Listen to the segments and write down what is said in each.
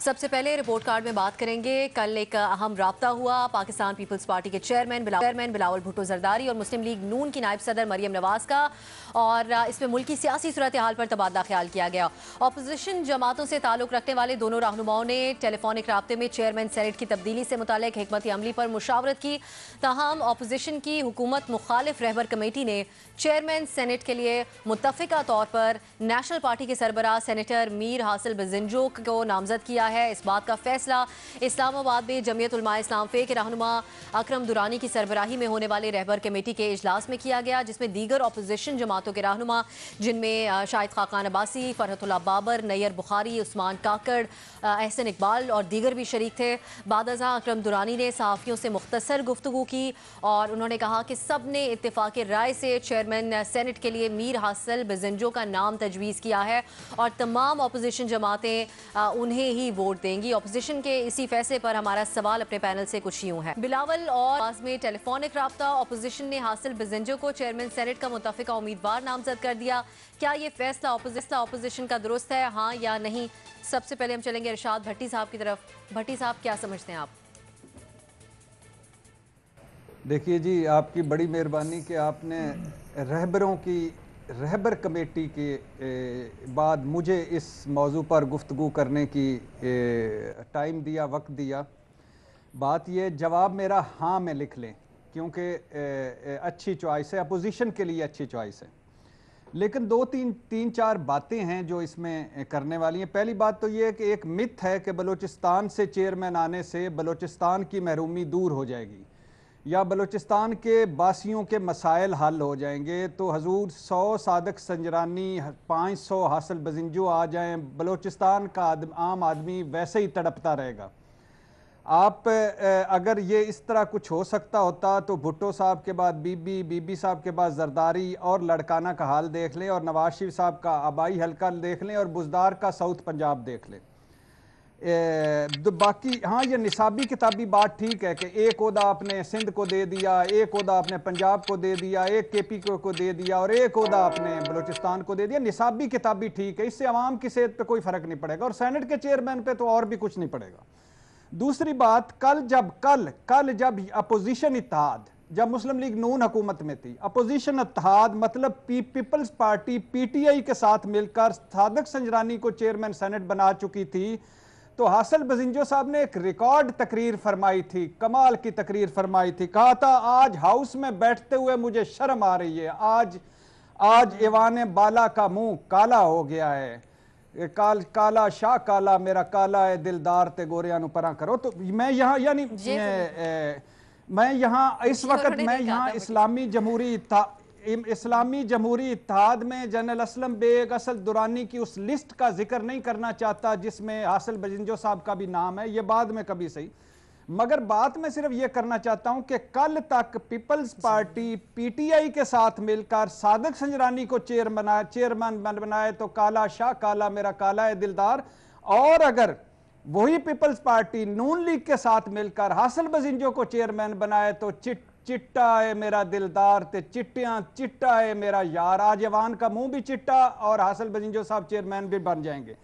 सबसे पहले report card में बात करेंगे। कल एक अहम राब्ता हुआ पाकिस्तान पीपल्स पार्टी के चेयरमैन बिलावल भुट्टो जरदारी और मुस्लिम लीग नून की नायब सदर मरियम नवाज का, और इसमें मुल्की सियासी सूरत हाल पर तबादला ख्याल किया गया। अपोजिशन जमातों से ताल्लुक रखने वाले दोनों रहनुमाओं ने टेलीफोनिक राब्ते में चेयरमैन सेनेट की तब्दीली से मुतालिक हिकमत अमली पर मुशावरत की। ताहम अपोजिशन की हुकूमत मुखालिफ रहबर कमेटी ने चेयरमैन सेनेट के लिए मुत्तफिका तौर पर नेशनल पार्टी के सरबराह सेनेटर मीर हासिल बजिंजो को नामजद किया है। इस बात का फैसला इस्लामाबाद में जमीयत उलमा इस्लाम फे के रहनुमा अकरम दुरानी की सरबराही में होने वाले रहबर कमेटी के इजलास में किया गया, जिसमें दीगर अपोजिशन जमातों के रहनुमा जिनमें शाहिद खाकान अब्बासी, फरहतुल्लाह बाबर, नैयर बुखारी, उस्मान काकड़, एहसन इकबाल और दीगर भी शरीक थे। बादअज़ां अकरम दुरानी ने सहाफ़ियों से मुख्तसर गुफ्तगू की और उन्होंने कहा कि सब ने इत्तेफाक राय से चेयरमैन सेनेट के लिए मीर हासिल बजिंजो का नाम तजवीज़ किया है और तमाम अपोजिशन जमातें उन्हें ही वोट देंगी। अपोजिशन के इसी फैसले पर हमारा सवाल अपने पैनल से कुछ यूं है। बिलावल और आज में टेलीफोनिक राब्ता, अपोजिशन ने हासिल बजिंजो को चेयरमैन सेनेट का मुत्तफिका उम्मीदवार नामजद कर दिया। क्या ये फैसला अपोजिशन का दुरुस्त है, हाँ या नहीं? सबसे पहले हम चलेंगे इरशाद भट्टी साहब की तरफ। भट्टी साहब, क्या समझते हैं आप? देखिए जी, आपकी बड़ी मेहरबानी कि आपने रहबर कमेटी के बाद मुझे इस मौजू पर गुफ्तगू करने की टाइम दिया, वक्त दिया। बात ये, जवाब मेरा हाँ में लिख लें, क्योंकि अच्छी चॉइस है, अपोजिशन के लिए अच्छी चॉइस है। लेकिन तीन चार बातें हैं जो इसमें करने वाली हैं। पहली बात तो ये है कि एक मिथ है कि बलूचिस्तान से चेयरमैन आने से बलूचिस्तान की महरूमी दूर हो जाएगी या बलूचिस्तान के बासियों के मसाइल हल हो जाएंगे। तो हजूर 100 सादक संजरानी, 500 हासिल बजिंजो आ जाएं, बलूचिस्तान का आम आदमी वैसे ही तड़पता रहेगा। आप अगर ये इस तरह कुछ हो सकता होता तो भुट्टो साहब के बाद बीबी साहब के बाद जरदारी और लड़काना का हाल देख लें, और नवाज शरीफ साहब का आबाई हल्का देख लें, और बुजदार का साउथ पंजाब देख लें। बाकी हाँ, ये निसाबी किताबी बात ठीक है कि एक ओहदा आपने सिंध को दे दिया, एक ओहदा आपने पंजाब को दे दिया, एक केपी को दे दिया और एक ओहदा आपने बलूचिस्तान को दे दिया। निसाबी किताबी ठीक है, इससे अवाम की सेहत पे कोई फर्क नहीं पड़ेगा और सेनेट के चेयरमैन पे तो और भी कुछ नहीं पड़ेगा। दूसरी बात, कल जब अपोजिशन इत्तेहाद, जब मुस्लिम लीग नून हुकूमत में थी, अपोजिशन इत्तेहाद मतलब पीपल्स पार्टी पीटीआई के साथ मिलकर सादक संजरानी को चेयरमैन सेनेट बना चुकी थी, तो हासिल बजिंजो साहब ने एक रिकॉर्ड तकरीर फरमाई थी, कमाल की तकरीर फरमाई थी। कहा था, आज हाउस में बैठते हुए मुझे शर्म आ रही है, आज ईवान बाला का मुंह काला हो गया है, काला शाह काला मेरा काला है दिलदार ते गोरिया नु परा करो। तो मैं यहाँ यानी मैं यहाँ इस वक्त मैं यहाँ इस्लामी जमहूरी इत्तेहाद में जनरल असलम बेग, असद दुरानी की उस लिस्ट का जिक्र नहीं करना चाहता जिसमें हासिल बजिंजो साहब का भी नाम है, ये बाद में कभी सही। मगर बात मैं सिर्फ ये करना चाहता हूं कि कल तक पीपल्स पार्टी पीटीआई के साथ मिलकर सादक संजरानी को चेयरमैन बनाए तो काला शाह काला मेरा काला है दिलदार, और अगर वही पीपल्स पार्टी नून लीग के साथ मिलकर हासिल बजिंजो को चेयरमैन बनाए तो चिट्टा है मेरा दिलदार ते चिट्टा है मेरा यार। आज जवान का मुंह भी चिट्टा और हासिल बजिंजो साहब चेयरमैन भी बन जाएंगे।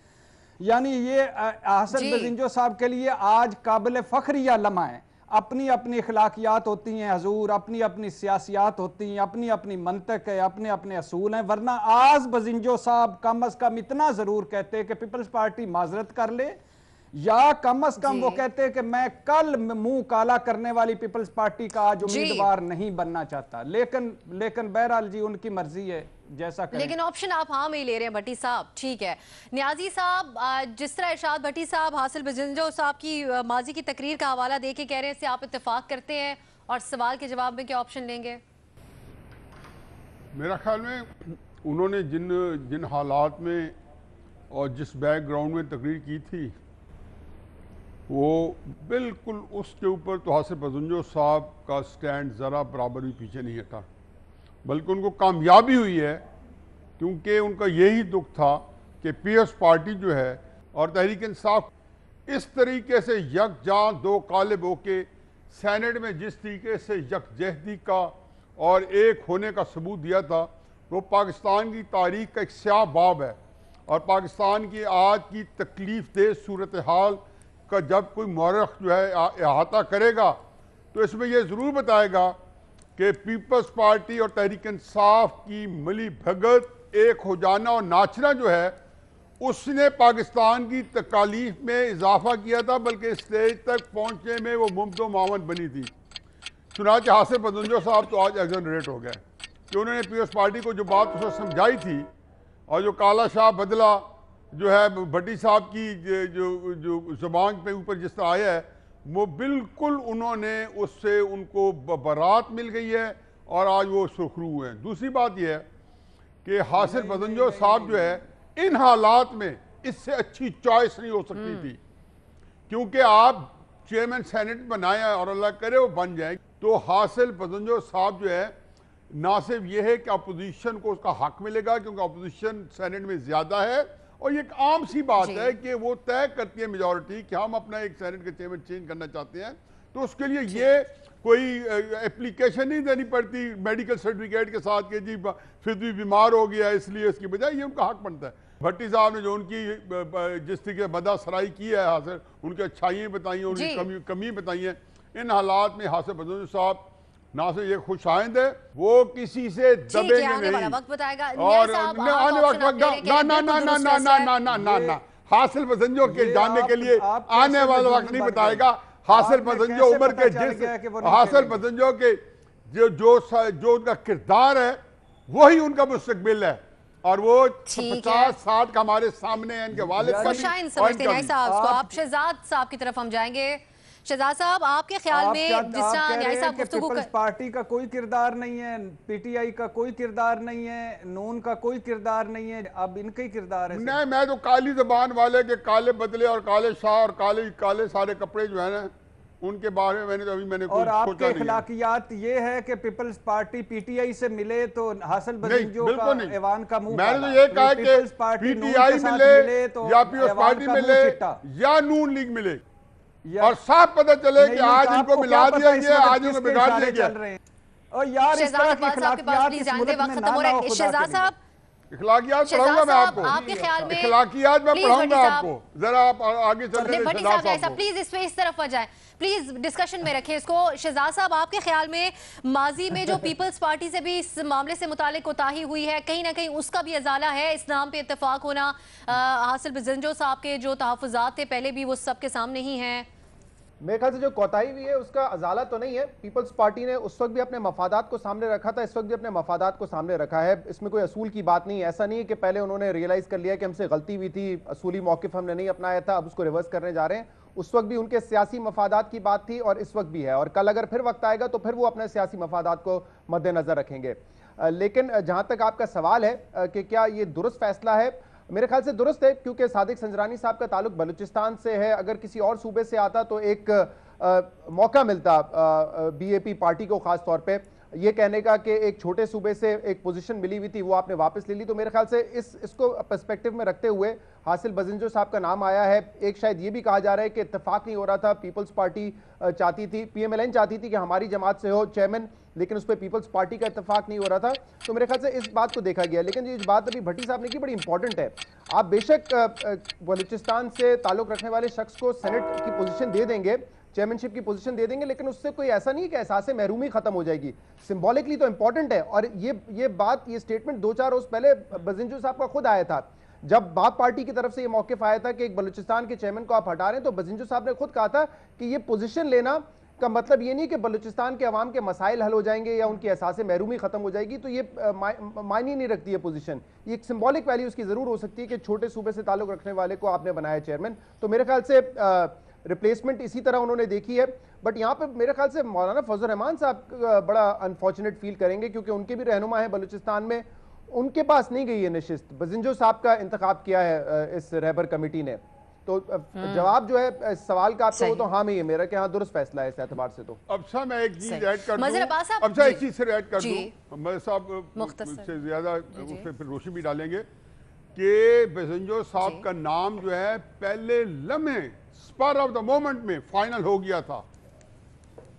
यानी ये हासिल बजिंजो साहब के लिए आज काबिल फख्रिया लम्हा है। अपनी अपनी अखलाकियात होती हैं हजूर, अपनी अपनी सियासियात होती हैं, अपनी अपनी मंतक है, अपने अपने असूल हैं। वरना आज बजिंजो साहब कम अज कम इतना जरूर कहते हैं कि पीपल्स पार्टी माजरत कर ले, या कम अज कम वो कहते हैं कि मैं कल मुंह काला करने वाली पीपल्स पार्टी का आज उम्मीदवार नहीं बनना चाहता। लेकिन बहरहाल जी उनकी मर्जी है, जैसा करें। लेकिन ऑप्शन आप हाँ में ही ले रहे हैं भट्टी साहब, ठीक है। न्याजी साहब, जिस तरह इरशाद भट्टी साहब हासिल बजिंजो साहब की माजी की तकरीर का हवाला दे के कह रहे हैं, इससे आप इत्तेफाक करते हैं, और सवाल के जवाब में क्या ऑप्शन लेंगे? मेरा ख्याल में उन्होंने जिन हालात में और जिस बैकग्राउंड में तकरीर की थी, वो बिल्कुल उसके ऊपर तो हासिल बजिंजो साहब का स्टैंड ज़रा बराबर भी पीछे नहीं हटा, बल्कि उनको कामयाबी हुई है, क्योंकि उनका यही दुख था कि पीएस पार्टी जो है और तहरीक इंसाफ इस तरीके से यकजां दो कालिब होके सेनेट में जिस तरीके से यकजहती का और एक होने का सबूत दिया था, वो पाकिस्तान की तारीख का एक स्याह बाब है। और पाकिस्तान की आज की तकलीफ दे सूरत हाल का जब कोई मौरख जो है अहाता करेगा तो इसमें यह ज़रूर बताएगा कि पीपल्स पार्टी और तहरीक इंसाफ की मिली भगत एक हो जाना और नाचना जो है उसने पाकिस्तान की तकालीफ में इजाफा किया था, बल्कि स्टेज तक पहुंचने में वो मुमतो मावन बनी थी। चुनांचे हासिल बदंजो साहब तो आज एक्सोनरेट हो गए कि उन्होंने पीपल्स पार्टी को जो बात उसने समझाई थी और जो काला शाह बदला जो है भट्टी साहब की जो जो ज़बान पे ऊपर जिस तरह आया है वो बिल्कुल उन्होंने उससे उनको बरात मिल गई है और आज वो सुरखरू हुए हैं। दूसरी बात यह है कि हासिल बदंजो साहब जो है इन हालात में इससे अच्छी चॉइस नहीं हो सकती थी, क्योंकि आप चेयरमैन सेनेट बनाए और अल्लाह करे वो बन जाए तो हासिल बदंजो साहब जो है ना सिर्फ ये है कि अपोजिशन को उसका हक मिलेगा क्योंकि अपोजिशन सेनेट में ज्यादा है, और ये एक आम सी बात है कि वो तय करती है मेजॉरिटी कि हम अपना एक सेनेट का चेयरमैन चेंज करना चाहते हैं, तो उसके लिए ये कोई एप्लीकेशन नहीं देनी पड़ती मेडिकल सर्टिफिकेट के साथ कि जी फिर भी बीमार हो गया इसलिए इसकी बजाय ये उनका हक बनता है। भट्टी साहब ने जो उनकी जिस तरीके बदा सराई की है हासिल, उनकी अच्छाइयाँ बताई हैं, उनकी कमी बताई हैं, इन हालात में हासिल बदंजो साहब ना से ये खुश आइंद है, वो किसी से दबेंगे नहीं वक्त बताएगा और आने वक्त ना हासिल बदंजो के जानने के लिए आने वाला वक्त नहीं बताएगा। हासिल बदंजो उम्र के जिस हासिल बदंजो के जो उनका किरदार है वही उनका मुस्तकबिल है और वो 50-60 का हमारे सामने है इनके वालिद का भी। आप शहजाद साहब की तरफ हम जाएंगे। शहजाद साहब आपके ख्याल में जिस तरह न्याय साहब गुफ्तगू पीपल्स पार्टी का कोई किरदार नहीं है, पीटीआई का कोई किरदार नहीं है, नून का कोई किरदार नहीं है, अब इनका ही किरदार है। नहीं, मैं तो काली जबान वाले के काले बदले और काले शाह और काले सारे कपड़े जो है ना उनके बारे में मैंने और आपके अखलाकियात ये है कि पीपल्स पार्टी पीटीआई से मिले तो हासिल बदंजो का ऐवान का मुंह, मैंने तो ये कहा कि पीटीआई मिले तो या पीपल्स पार्टी मिले या नून लीग मिले और साफ पता चले कि आज इनको मिला दिया गया, आज इनको बिगाड़ दिया गया। और यार इस तरह की अखलाकियात इस मुल्क में ना हो। शहजाद साहब इखलाकियात पढ़ाऊंगा मैं आपको, आपके ख्याल में इखलाकियात मैं पढ़ाऊंगा आपको, जरा आप आगे चलिए। भट्टी साहब प्लीज इस तरफ आ जाए, प्लीज डिस्कशन में रखें इसको। शहजाद साहब आपके ख्याल में माजी में जो पीपल्स पार्टी से भी इस मामले से मुतालिक कोताही हुई है, कहीं ना कहीं उसका भी अजाला है इस नाम पे इत्तेफाक होना? हासिल बदंजो साहब के जो तहफ़्फ़ुज़ात थे पहले भी वो सबके सामने ही हैं। मेरे ख्याल से जो कोताही हुई है उसका अजाला तो नहीं है। पीपल्स पार्टी ने उस वक्त भी अपने मफादात को सामने रखा था, इस वक्त भी अपने मफादात को सामने रखा है। इसमें कोई असूल की बात नहीं है। ऐसा नहीं है कि पहले उन्होंने रियलाइज कर लिया कि हमसे गलती हुई थी, असूली मौक़िफ़ हमने नहीं अपनाया था, अब उसको रिवर्स करने जा रहे हैं। उस वक्त भी उनके सियासी मफादात की बात थी और इस वक्त भी है, और कल अगर फिर वक्त आएगा तो फिर वो अपने सियासी मफादात को मद्देनजर रखेंगे। लेकिन जहाँ तक आपका सवाल है कि क्या ये दुरुस्त फैसला है, मेरे ख्याल से दुरुस्त है, क्योंकि सादिक संजरानी साहब का ताल्लुक बलूचिस्तान से है। अगर किसी और सूबे से आता तो एक मौका मिलता बीएपी पार्टी को खास तौर पे ये कहने का कि एक छोटे सूबे से एक पोजीशन मिली हुई थी वो आपने वापस ले ली। तो मेरे ख्याल से इसको पर्सपेक्टिव में रखते हुए हासिल बदंजो साहब का नाम आया है। एक शायद ये भी कहा जा रहा है कि इत्तेफाक नहीं हो रहा था, पीपल्स पार्टी चाहती थी, पीएमएलएन चाहती थी कि हमारी जमात से हो चेयरमैन, लेकिन उस पर पीपल्स पार्टी का इत्तेफाक नहीं हो रहा था। तो मेरे ख्याल से इस बात को देखा गया। लेकिन ये बात अभी भट्टी साहब ने की बड़ी इंपॉर्टेंट है। आप बेशक बलूचिस्तान से ताल्लुक रखने वाले शख्स को सेनेट की पोजीशन दे देंगे, चेयरमैनशिप की पोजीशन दे देंगे, लेकिन उससे कोई ऐसा नहीं है कि एहसास महरूमी खत्म हो जाएगी। सिंबॉलिकली तो इंपॉर्टेंट है। और ये स्टेटमेंट 2-4 रोज पहले बदंजो साहब का खुद आया था, जब बाप पार्टी की तरफ से ये मौक़िफ़ आया था कि एक बलूचिस्तान के चेयरमैन को आप हटा रहे हैं, तो बदंजो साहब ने खुद कहा था कि ये पोजीशन लेना का मतलब ये नहीं कि बलूचिस्तान के अवाम के मसाइल हल हो जाएंगे या उनकी एहसास महरूमी खत्म हो जाएगी। तो ये मायने नहीं रखती है पोजीशन। ये एक सिंबॉलिक वैल्यू उसकी जरूर हो सकती है कि छोटे सूबे से ताल्लुक रखने वाले को आपने बनाया चेयरमैन। तो मेरे ख्याल से रिप्लेसमेंट इसी तरह उन्होंने देखी है। बट यहाँ पे मेरे ख्याल से मौलाना फजल रहमान साहब बड़ा अनफॉर्चुनेट फील करेंगे, क्योंकि उनके भी रहनुमा है बलूचिस्तान में, उनके पास नहीं गई है नशिस्त। बदंजो साहब का इंतखाब किया है इस रहबर कमेटी ने। तो जवाब जो है इस सवाल का आपका वो तो हाँ में ही है मेरा कि हाँ दुरुस्त फैसला है इस एतबार से। तो अब साहब मैं एक चीज ऐड कर दूं, अब साहब एक चीज से ऐड कर दूं, मैं साहब से ज्यादा उस पर फिर रोशनी भी डालेंगे कि बदंजो साहब का नाम जो है पहले लम्हे स्पर ऑफ द मोमेंट में फाइनल हो गया था।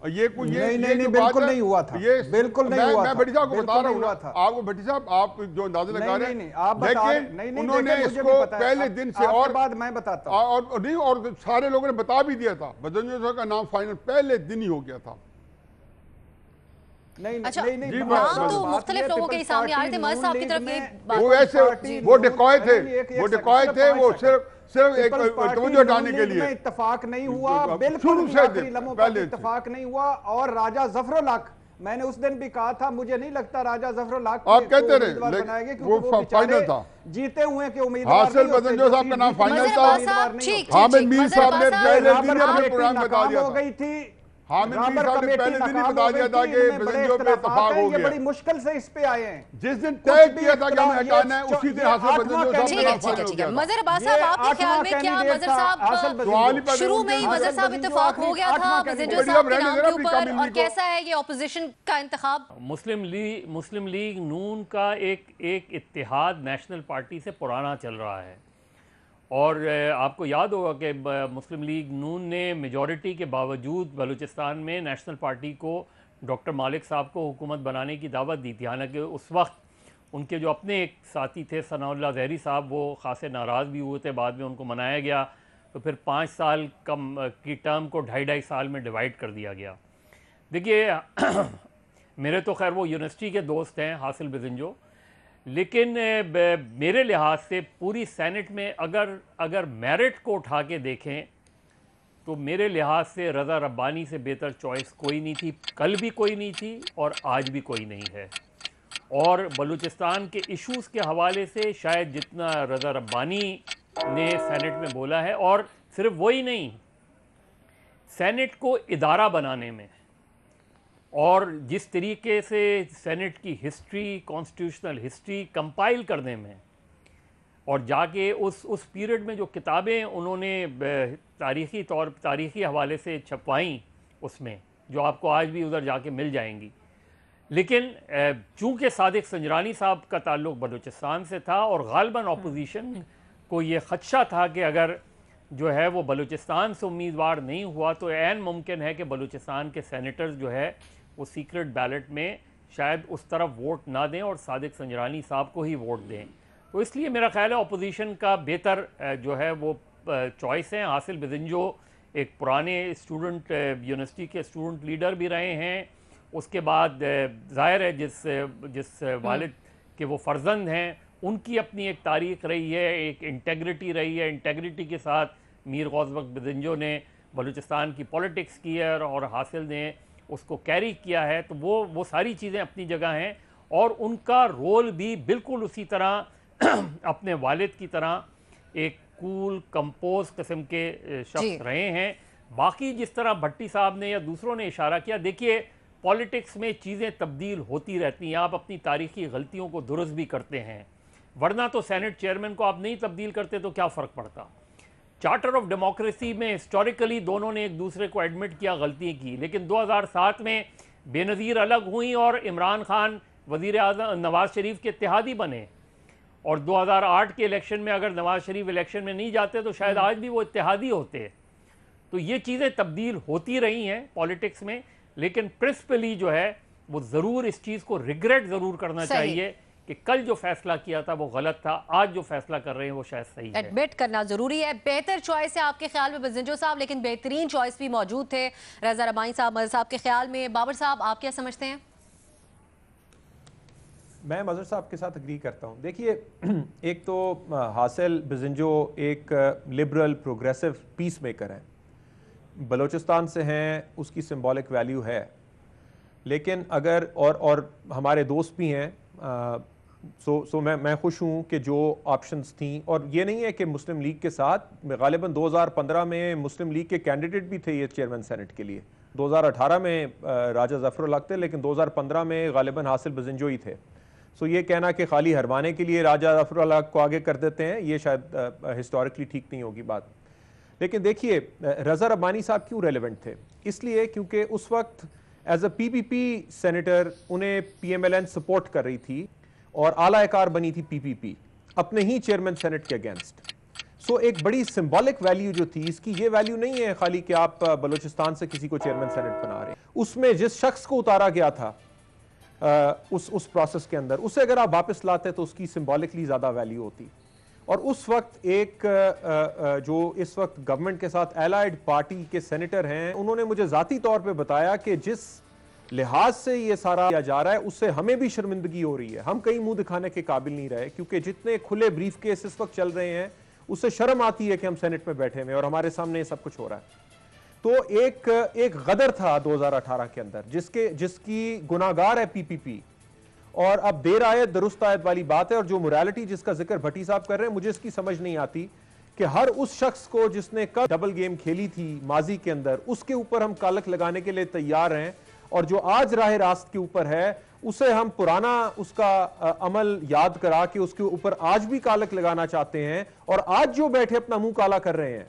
ये कोई नहीं, बिल्कुल नहीं हुआ था, ये बिल्कुल नहीं हुआ था। मैं भट्टी साहब को बता रहा हूँ था आपको, भट्टी साहब आप जो अंदाजा लगा रहे हैं, आप बता रहे लेकिन उन्होंने इसको पहले दिन से और बाद मैं बताता हूँ और नहीं, और सारे लोगों ने बता भी दिया था, बदंजो साहब का नाम फाइनल पहले दिन ही हो गया था। अच्छा, नाम तो मुख्तलिफ लोगों के सामने आ रहे थे। मर्ज साहब की तरफ ये वो ऐसे वो डिकॉय थे, वो सिर्फ एक तवज्जो हटाने के लिए। इत्तेफाक नहीं हुआ, बिल्कुल इत्तेफाक नहीं हुआ। और राजा जफरुल हक, मैंने उस दिन भी कहा था, मुझे नहीं लगता राजा जफरुल हक आप कहते रहे वो फाइनल था, जीते हुए के उम्मीदवार हासिल बदंजो साहब का नाम फाइनल था। हामिद मीर साहब ने पहले दिन अपने प्रोग्राम बता दिया हो गई थी, हामिद मीर साहब ने पहले दिन ही बता दिया था कि बदंजो पे इत्तेफाक हो गया। बड़ी मुश्किल से इस पे आए हैं। जिस दिन तय किया था कि हमें हटाना है, उसी दिन हासिल बदंजो साहब का नाम फाइनल हो गया। मजहर अब्बास साहब, आपके ख्याल में क्या मजहर साहब शुरू में ही मजहर साहब इत्तेफाक हो गया था बदंजो साहब के नाम के ऊपर, और कैसा है ये ऑपोजिशन का इंतखाब? मुस्लिम लीग नून का एक इत्तेहाद नेशनल पार्टी से पुराना चल रहा है, और आपको याद होगा कि मुस्लिम लीग नून ने मेजॉरिटी के बावजूद बलूचिस्तान में नेशनल पार्टी को डॉक्टर मालिक साहब को हुकूमत बनाने की दावत दी थी। हालांकि उस वक्त उनके जो अपने एक साथी थे सनाउल्लाह ज़हरी साहब, वो खासे नाराज़ भी हुए थे, बाद में उनको मनाया गया, तो फिर 5 साल कम की टर्म को 2.5 साल में डिवाइड कर दिया गया। देखिए मेरे तो खैर वो यूनिवर्सिटी के दोस्त हैं हासिल बदंजो, लेकिन मेरे लिहाज से पूरी सेनेट में अगर मेरिट को उठा के देखें तो मेरे लिहाज से रज़ा रब्बानी से बेहतर चॉइस कोई नहीं थी, कल भी कोई नहीं थी और आज भी कोई नहीं है। और बलूचिस्तान के इश्यूज़ के हवाले से शायद जितना रज़ा रब्बानी ने सेनेट में बोला है, और सिर्फ वही नहीं, सेनेट को इदारा बनाने में और जिस तरीके से सेनेट की हिस्ट्री, कॉन्स्टिट्यूशनल हिस्ट्री कंपाइल करने में, और जाके उस पीरियड में जो किताबें उन्होंने तारीख़ी हवाले से छपवाईं, उसमें जो आपको आज भी उधर जाके मिल जाएंगी। लेकिन चूँकि सादिक संजरानी साहब का ताल्लुक़ बलूचिस्तान से था और ग़ालिबन अपोजिशन को ये ख़दशा था कि अगर जो है वो बलूचिस्तान से उम्मीदवार नहीं हुआ तो ऐन मुमकिन है कि बलूचिस्तान के सेनेटर्स जो है वो सीक्रेट बैलेट में शायद उस तरफ वोट ना दें और सादिक संजरानी साहब को ही वोट दें। तो इसलिए मेरा ख्याल है अपोजिशन का बेहतर जो है वो चॉइस है। हासिल बदंजो एक पुराने स्टूडेंट, यूनिवर्सिटी के स्टूडेंट लीडर भी रहे हैं, उसके बाद ज़ाहिर है जिस वालिद के वो फ़र्जंद हैं उनकी अपनी एक तारीख़ रही है, एक इंटेग्रिटी रही है। इंटेग्रिटी के साथ मीर गौस बख्श बदंजो ने बलूचिस्तान की पॉलिटिक्स की है और हासिल ने उसको कैरी किया है, तो वो सारी चीज़ें अपनी जगह हैं, और उनका रोल भी बिल्कुल उसी तरह अपने वालिद की तरह एक कूल कंपोज किस्म के शख्स रहे हैं। बाकी जिस तरह भट्टी साहब ने या दूसरों ने इशारा किया, देखिए पॉलिटिक्स में चीज़ें तब्दील होती रहती हैं, आप अपनी तारीख़ी गलतियों को दुरुस्त भी करते हैं, वरना तो सेनेट चेयरमैन को आप नहीं तब्दील करते तो क्या फ़र्क पड़ता। चार्टर ऑफ डेमोक्रेसी में हिस्टोरिकली दोनों ने एक दूसरे को एडमिट किया गलतियाँ की, लेकिन 2007 में बेनज़ीर अलग हुई और इमरान खान वज़ीर आज़म नवाज़ शरीफ के इत्तेहादी बने, और 2008 के इलेक्शन में अगर नवाज़ शरीफ इलेक्शन में नहीं जाते तो शायद आज भी वो इत्तेहादी होते। तो ये चीज़ें तब्दील होती रही हैं पॉलिटिक्स में, लेकिन प्रिंसिपली जो है वो ज़रूर इस चीज़ को रिग्रेट ज़रूर करना चाहिए कि कल जो फैसला किया था वो गलत था, आज जो फैसला कर रहे हैं वो शायद सही है। एडमिट करना जरूरी है। बेहतर चॉइस है आपके ख्याल में बदंजो साहब, लेकिन बेहतरीन चॉइस भी मौजूद थे रज़ा रब्बानी साहब, मज़हर साहब के ख्याल में। बाबर साहब, आप क्या समझते हैं? मैं मज़हर साहब के साथ एग्री करता हूँ। देखिए, एक तो हासिल बदंजो एक लिबरल प्रोग्रेसिव पीस मेकर हैं, बलूचिस्तान से हैं, उसकी सिंबॉलिक वैल्यू है, लेकिन अगर और हमारे दोस्त भी हैं, सो मैं खुश हूँ कि जो ऑप्शंस थी, और ये नहीं है कि मुस्लिम लीग के साथ गालिबन 2015 में मुस्लिम लीग के कैंडिडेट भी थे ये चेयरमैन सेनेट के लिए, 2018 में राजा जफरुल हक थे, लेकिन 2015 में गालिबन हासिल बदंजो ही थे। सो ये कहना कि खाली हरवाने के लिए राजा जफरुल हक को आगे कर देते हैं, ये शायद हिस्टोरिकली ठीक नहीं होगी बात। लेकिन देखिए, रज़ा रब्बानी साहब क्यों रेलिवेंट थे? इसलिए क्योंकि उस वक्त एज अ पीपीपी सेनेटर उन्हें पीएमएलएन सपोर्ट कर रही थी और आला एकार बनी थी पीपीपी अपने ही चेयरमैन सेनेट के अगेंस्ट। सो एक बड़ी सिंबॉलिक वैल्यू जो थी इसकी, ये वैल्यू नहीं है खाली कि आप बलूचिस्तान से किसी को चेयरमैन सेनेट बना रहे हैं, उसमें जिस शख्स को उतारा गया था उस प्रोसेस के अंदर, उसे अगर आप वापस लाते तो उसकी सिंबॉलिकली ज्यादा वैल्यू होती। और उस वक्त एक जो इस वक्त गवर्नमेंट के साथ एलाइड पार्टी के सेनेटर हैं, उन्होंने मुझे जाती तौर पे बताया कि जिस लिहाज से ये सारा किया जा रहा है उससे हमें भी शर्मिंदगी हो रही है, हम कहीं मुंह दिखाने के काबिल नहीं रहे, क्योंकि जितने खुले ब्रीफ केस इस वक्त चल रहे हैं उससे शर्म आती है कि हम सेनेट में बैठे हुए और हमारे सामने ये सब कुछ हो रहा है। तो एक गदर था 2018 के अंदर जिसकी गुनाहगार है पीपीपी, और अब देर आयत दुरुस्त आयत वाली बात है। और जो मोरालिटी जिसका जिक्र भट्टी साहब कर रहे हैं, मुझे इसकी समझ नहीं आती कि हर उस शख्स को जिसने कल डबल गेम खेली थी माजी के अंदर, उसके ऊपर हम कालक लगाने के लिए तैयार हैं, और जो आज राह रास्त के ऊपर है उसे हम पुराना उसका अमल याद करा के उसके ऊपर आज भी कालक लगाना चाहते हैं। और आज जो बैठे अपना मुंह काला कर रहे हैं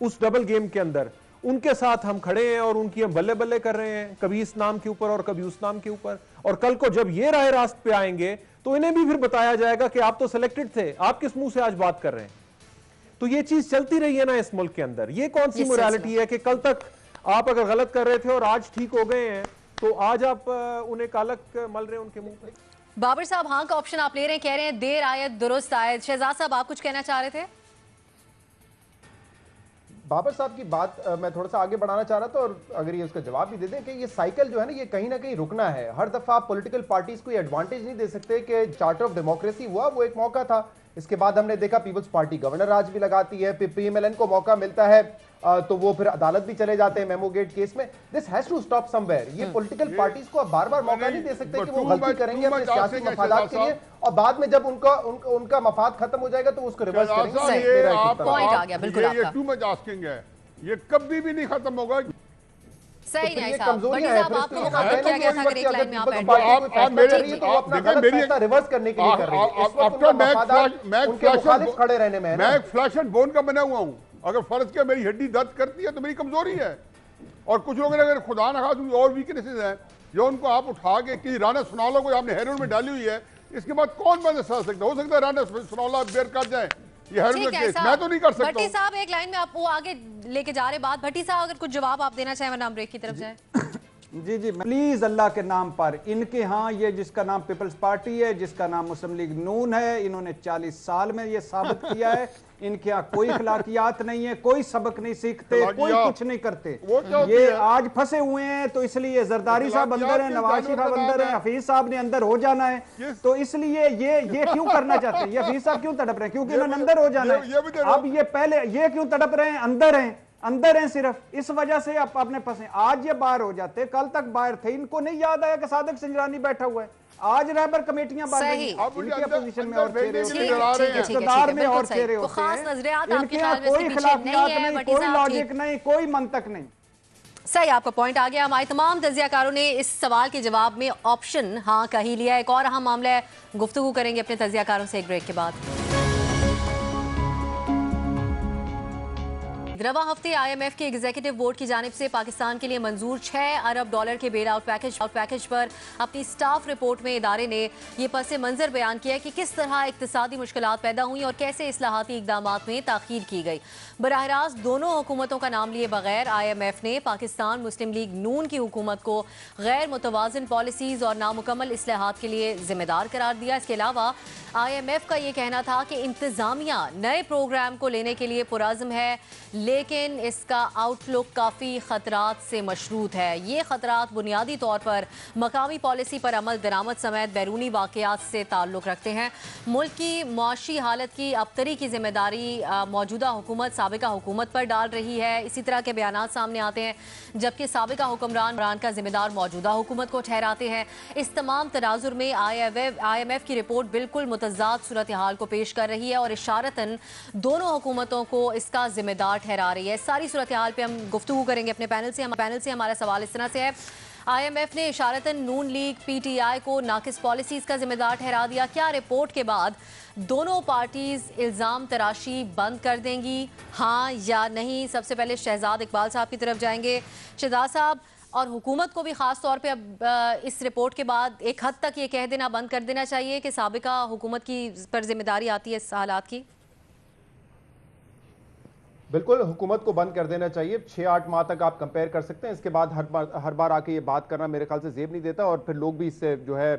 उस डबल गेम के अंदर, उनके साथ हम खड़े हैं और उनकी हम बल्ले बल्ले कर रहे हैं, कभी इस नाम के ऊपर और कभी उस नाम के ऊपर। और कल को जब ये राह रास्त पे आएंगे तो इन्हें भी फिर बताया जाएगा कि आप तो सिलेक्टेड थे, आप किस मुंह से आज बात कर रहे हैं। तो ये चीज चलती रही है ना इस मुल्क के अंदर। ये कौन सी मोरालिटी है कि कल तक आप अगर गलत कर रहे थे और आज ठीक हो गए हैं तो आज आप उन्हें कालक मल रहे हैं उनके मुंह पे। बाबर साहब, हाँ का ऑप्शन आप ले रहे हैं, कह रहे हैं देर आयत दुरुस्त आयत। शहजाद साहब, आप कुछ कहना चाह रहे थे? बाबर साहब की बात मैं थोड़ा सा आगे बढ़ाना चाह रहा था, और अगर ये उसका जवाब भी दे दें कि ये साइकिल जो है ना, ये कहीं ना कहीं रुकना है। हर दफा आप पॉलिटिकल पार्टीज को ये एडवांटेज नहीं दे सकते कि चार्टर ऑफ डेमोक्रेसी हुआ, वो एक मौका था, इसके बाद हमने देखा पीपल्स पार्टी गवर्नर राज भी लगाती है, फिर पीएमएलएन को मौका मिलता है तो वो फिर अदालत भी चले जाते हैं मेमो गेट केस में। This has to stop somewhere. ये पॉलिटिकल पार्टीज को अब बार-बार मौका नहीं दे सकते कि वो गलती करेंगे अपने सियासी मफादात के लिए, और बाद में जब उनका मफाद खत्म हो जाएगा तो उसको रिवर्स करेंगे। पॉइंट आ गया बिल्कुल आपका। टू मच आस्किंग है, ये कभी भी नहीं खत्म होगा। सही तो नहीं ये साहब, कमजोरियां बड़ी हैं। साहब फिर आपको इसको मौका कहना दिया गया कि था अगर एक लाइन में आप पीपल्स ऐड पार्टी करें। कोई फैसला कर रही है तो वो अपना गलत फैसला रिवर्स करने के लिए कर रही है। इस वक्त उनका मफादात उनके मुखालिफ खड़े रहने में है। मैं एक फ्लैश एंड बोन का बना हुआ हूं, अगर फर्ज किया मेरी हड्डी दर्द करती है तो मेरी कमजोरी है। और कुछ लोगों ने अगर खुदा न खासा और वीकनेसेस हैं जो उनको आप उठा के किसी राना सुनौला को आपने हेरोइन में डाली हुई है, इसके बाद कौन बंद सह सकता? हो सकता है राना सुनौला बेर कर जाए, ये हेरोइन का केस मैं तो नहीं कर सकता। भट्टी साहब एक लाइन में आप वो आगे लेके जा रहे बात। भट्टी साहब अगर कुछ जवाब आप देना चाहें वरना हम ब्रेक की तरफ जाएं। जी जी, प्लीज अल्लाह के नाम पर इनके यहाँ ये जिसका नाम पीपल्स पार्टी है, जिसका नाम मुस्लिम लीग नून है, इन्होंने 40 साल में ये साबित किया है इनके यहाँ कोई अखलाकियात नहीं है, कोई सबक नहीं सीखते, कोई कुछ नहीं करते। ये आज फंसे हुए हैं तो इसलिए जरदारी साहब अंदर है, नवाज शरीफ साहब अंदर है, हफीज साहब ने अंदर हो जाना है, तो इसलिए ये क्यों करना चाहते हैं? ये हफीज साहब क्यों तड़प रहे हैं? क्योंकि इन्होंने अंदर हो जाना है। अब ये पहले ये क्यों तड़प रहे हैं? अंदर हैं सिर्फ, इस वजह से आपने फंसे। आज ये बाहर हो जाते, कल तक बाहर थे, इनको नहीं याद आया कि सादिक संजरानी बैठा हुआ है। आज रहबर कमेटियां बन रही हैं, इनकी अपोजिशन में और चेहरे होते हैं, इक़्तिदार में और चेहरे होते हैं, इनके यहाँ कोई खिलाफियात नहीं, कोई लॉजिक नहीं, कोई मंतक नहीं। सही, आपका पॉइंट आ गया। हमारे तमाम तजियाकारों ने इस सवाल के जवाब में ऑप्शन हाँ का ही लिया। एक और अहम मामला है, गुफ्तगू करेंगे अपने तजियाकारों से एक ब्रेक के बाद। रवा हफ्ते IMF के एग्जीक्यूटिव बोर्ड की जानिब से पाकिस्तान के लिए मंजूर $6 अरब के बेल आउट पैकेज पर अपनी स्टाफ रिपोर्ट में इदारे ने यह पस मंजर बयान किया कि किस तरह इक्तिसादी मुश्किलात पैदा हुई और कैसे इस्लाहाती इकदाम में ताखीर की गई। बराह रास्त दोनों हुकूमतों का नाम लिए बगैर IMF ने पाकिस्तान मुस्लिम लीग नून की हुकूमत को गैर मुतवाज़िन पॉलिसीज़ और नामुकम्मल इस्लाहात के लिए जिम्मेदार करार दिया। इसके अलावा IMF का यह कहना था कि इंतज़ामिया नए प्रोग्राम को लेने के लिए पुरज़्म है, लेकिन इसका आउटलुक काफ़ी ख़तरात से मशरूत है। ये ख़तरात बुनियादी तौर पर मकामी पॉलिसी पर अमल दरामद समेत बैरूनी वाक़यात से ताल्लुक़ रखते हैं। मुल्क की मुआशी हालत की अबतरी की जिम्मेदारी मौजूदा हुकूमत साबिका हुकूमत पर डाल रही है। इसी तरह के बयानात सामने आते हैं, जबकि साबिका हुक्मरान का जिम्मेदार मौजूदा हुकूमत को ठहराते हैं। इस तमाम तनाजुर में IMF की रिपोर्ट बिल्कुल मुतज़ाद सूरत हाल को पेश कर रही है और इशारतन दोनों हुकूमतों को इसका जिम्मेदार ठहरा रही है। सारी सूरत हाल पे हम गुफ्तगू करेंगे अपने पैनल से। हमारा सवाल इस तरह से है, IMF ने इशारतन नून लीग PTI को नाकिस पॉलिसीज़ का जिम्मेदार ठहरा दिया। क्या रिपोर्ट के बाद दोनों पार्टीज इल्ज़ाम तराशी बंद कर देंगी, हाँ या नहीं? सबसे पहले शहजाद इकबाल साहब की तरफ जाएंगे। शहजाद साहब, और हुकूमत को भी ख़ास तौर पे अब इस रिपोर्ट के बाद एक हद तक ये कह देना बंद कर देना चाहिए कि साबिका हुकूमत की पर जिम्मेदारी आती है इस हालात की। बिल्कुल हुकूमत को बंद कर देना चाहिए। 6-8 माह तक आप कंपेयर कर सकते हैं, इसके बाद हर बार आके ये बात करना मेरे ख्याल से जेब नहीं देता और फिर लोग भी इससे जो है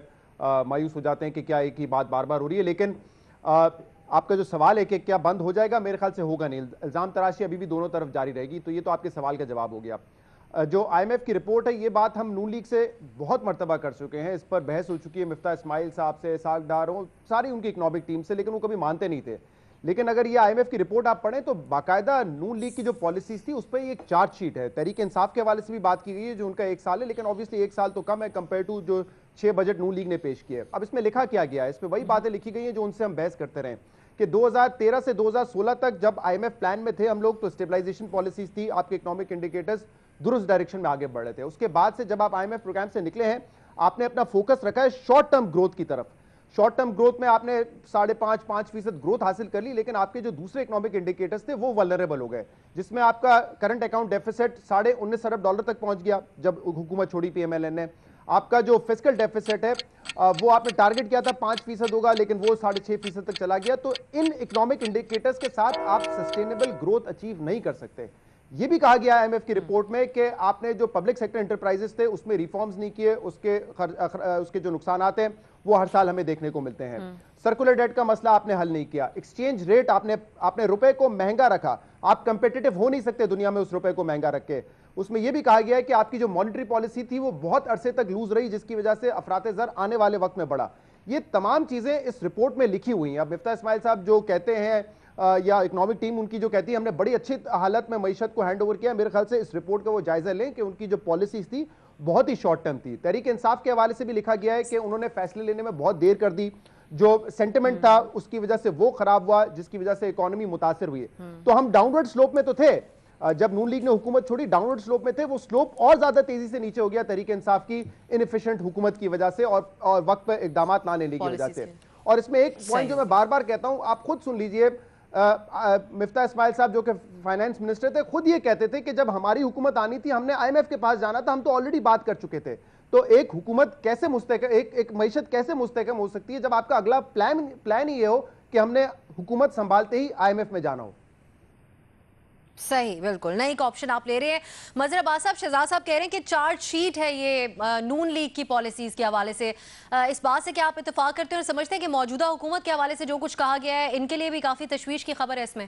मायूस हो जाते हैं कि क्या एक ही बात बार बार हो रही है। लेकिन आपका जो सवाल है कि क्या बंद हो जाएगा, मेरे ख्याल से होगा नहीं। इल्जाम तराशी अभी भी दोनों तरफ जारी रहेगी। तो ये तो आपके सवाल का जवाब हो गया। जो IMF की रिपोर्ट है, ये बात हम नून लीग से बहुत मर्तबा कर चुके हैं, इस पर बहस हो चुकी है मिफ्ता इस्माइल साहब से, इसाक डार हो, सारी उनकी इकोनॉमिक टीम से, लेकिन वो कभी मानते नहीं थे। लेकिन अगर ये IMF की रिपोर्ट आप पढ़ें तो बाकायदा नून लीग की जो पॉलिसीज थी उस पर एक चार्जशीट है। तहरीक इंसाफ के हवाले से भी बात की गई है, जो उनका 1 साल है, लेकिन ऑब्वियसली 1 साल तो कम है कंपेयर टू जो 6 बजट नून लीग ने पेश किए। अब इसमें लिखा क्या गया है, इस पर वही बातें लिखी गई हैं जो उनसे हम बहस करते रहे कि 2013 से 2016 तक जब IMF प्लान में थे हम लोग, तो स्टेबलाइजेशन पॉलिसीज थी, आपके इकोनॉमिक इंडिकेटर्स दुरुस्त डायरेक्शन में आगे बढ़ रहे थे। उसके बाद से जब आप IMF प्रोग्राम से निकले हैं, आपने अपना फोकस रखा है शॉर्ट टर्म ग्रोथ की तरफ। शॉर्ट टर्म ग्रोथ में आपने 5.5-5% ग्रोथ हासिल कर ली, लेकिन आपके जो दूसरे इकोनॉमिक इंडिकेटर्स थे वो वल्नरेबल हो गए, जिसमें आपका करंट अकाउंट डेफिसिट $19.5 अरब तक पहुंच गया जब हुकूमत छोड़ी PMLN ने। आपका जो फिस्कल डेफिसिट है वो आपने टारगेट किया था 5% होगा, लेकिन वो 6.5% तक चला गया। तो इन इकोनॉमिक इंडिकेटर्स के साथ आप सस्टेनेबल ग्रोथ अचीव नहीं कर सकते। ये भी कहा गया IMF की रिपोर्ट में कि आपने जो पब्लिक सेक्टर एंटरप्राइजेस थे उसमें रिफॉर्म्स नहीं किए, उसके जो नुकसानात हैं वो हर साल हमें देखने को मिलते हैं। सर्कुलर डेट का मसला आपने हल नहीं किया। एक्सचेंज रेट आपने रुपए को महंगा रखा। आप कंपेटिटिव हो नहीं सकते दुनिया में उस रुपए को महंगा रख के। उसमें यह भी कहा गया है कि आपकी जो मॉनेटरी पॉलिसी थी वो बहुत अरसे तक लूज रही, जिसकी वजह से अफरात-ए-ज़र आने वाले वक्त में बढ़ा। ये तमाम चीजें इस रिपोर्ट में लिखी हुई हैं। अब मिफ्ता इस्माइल साहब जो कहते हैं या इकोनॉमिक टीम उनकी जो कहती है हमने बड़ी अच्छी हालत में मईशत को हैंड ओवर किया, मेरे ख्याल से इस रिपोर्ट का वो जायजा लें कि उनकी जो पॉलिसीज थी बहुत ही शॉर्ट टर्म थी। तहरीक इंसाफ के हवाले से भी लिखा गया है कि उन्होंने फैसले लेने में बहुत देर कर दी, जो सेंटिमेंट था उसकी वजह से वो खराब हुआ, जिसकी वजह से इकोनॉमी मुतासिर हुई। तो हम डाउनवर्ड स्लोप में तो थे, जब नून लीग ने हुकूमत छोड़ी डाउनवर्ड स्लोप में थे, वो स्लोप और ज्यादा तेजी से नीचे हो गया तहरीक इंसाफ की इनएफिशिएंट हुकूमत की वजह से और वक्त पर इकदाम ना लेने की वजह से। और इसमें एक पॉइंट जो मैं बार बार कहता हूं, आप खुद सुन लीजिए, मिफ्ता इस्माइल साहब जो कि फाइनेंस मिनिस्टर थे खुद ये कहते थे कि जब हमारी हुकूमत आनी थी हमने IMF के पास जाना था, हम तो ऑलरेडी बात कर चुके थे। तो एक हुकूमत कैसे मुस्तहकम, एक मईशत कैसे मुस्तहकम हो सकती है जब आपका अगला प्लान ही ये हो कि हमने हुकूमत संभालते ही IMF में जाना हो। सही, बिल्कुल नई एक ऑप्शन आप ले रहे हैं। मजहर अब्बास साहब, शहजाद साहब कह रहे हैं कि चार्ज शीट है ये नून लीग की पॉलिसीज के हवाले से। इस बात से क्या आप इत्तेफाक करते हैं और समझते हैं कि मौजूदा हुकूमत के हवाले से जो कुछ कहा गया है इनके लिए भी काफ़ी तशवीश की खबर है इसमें?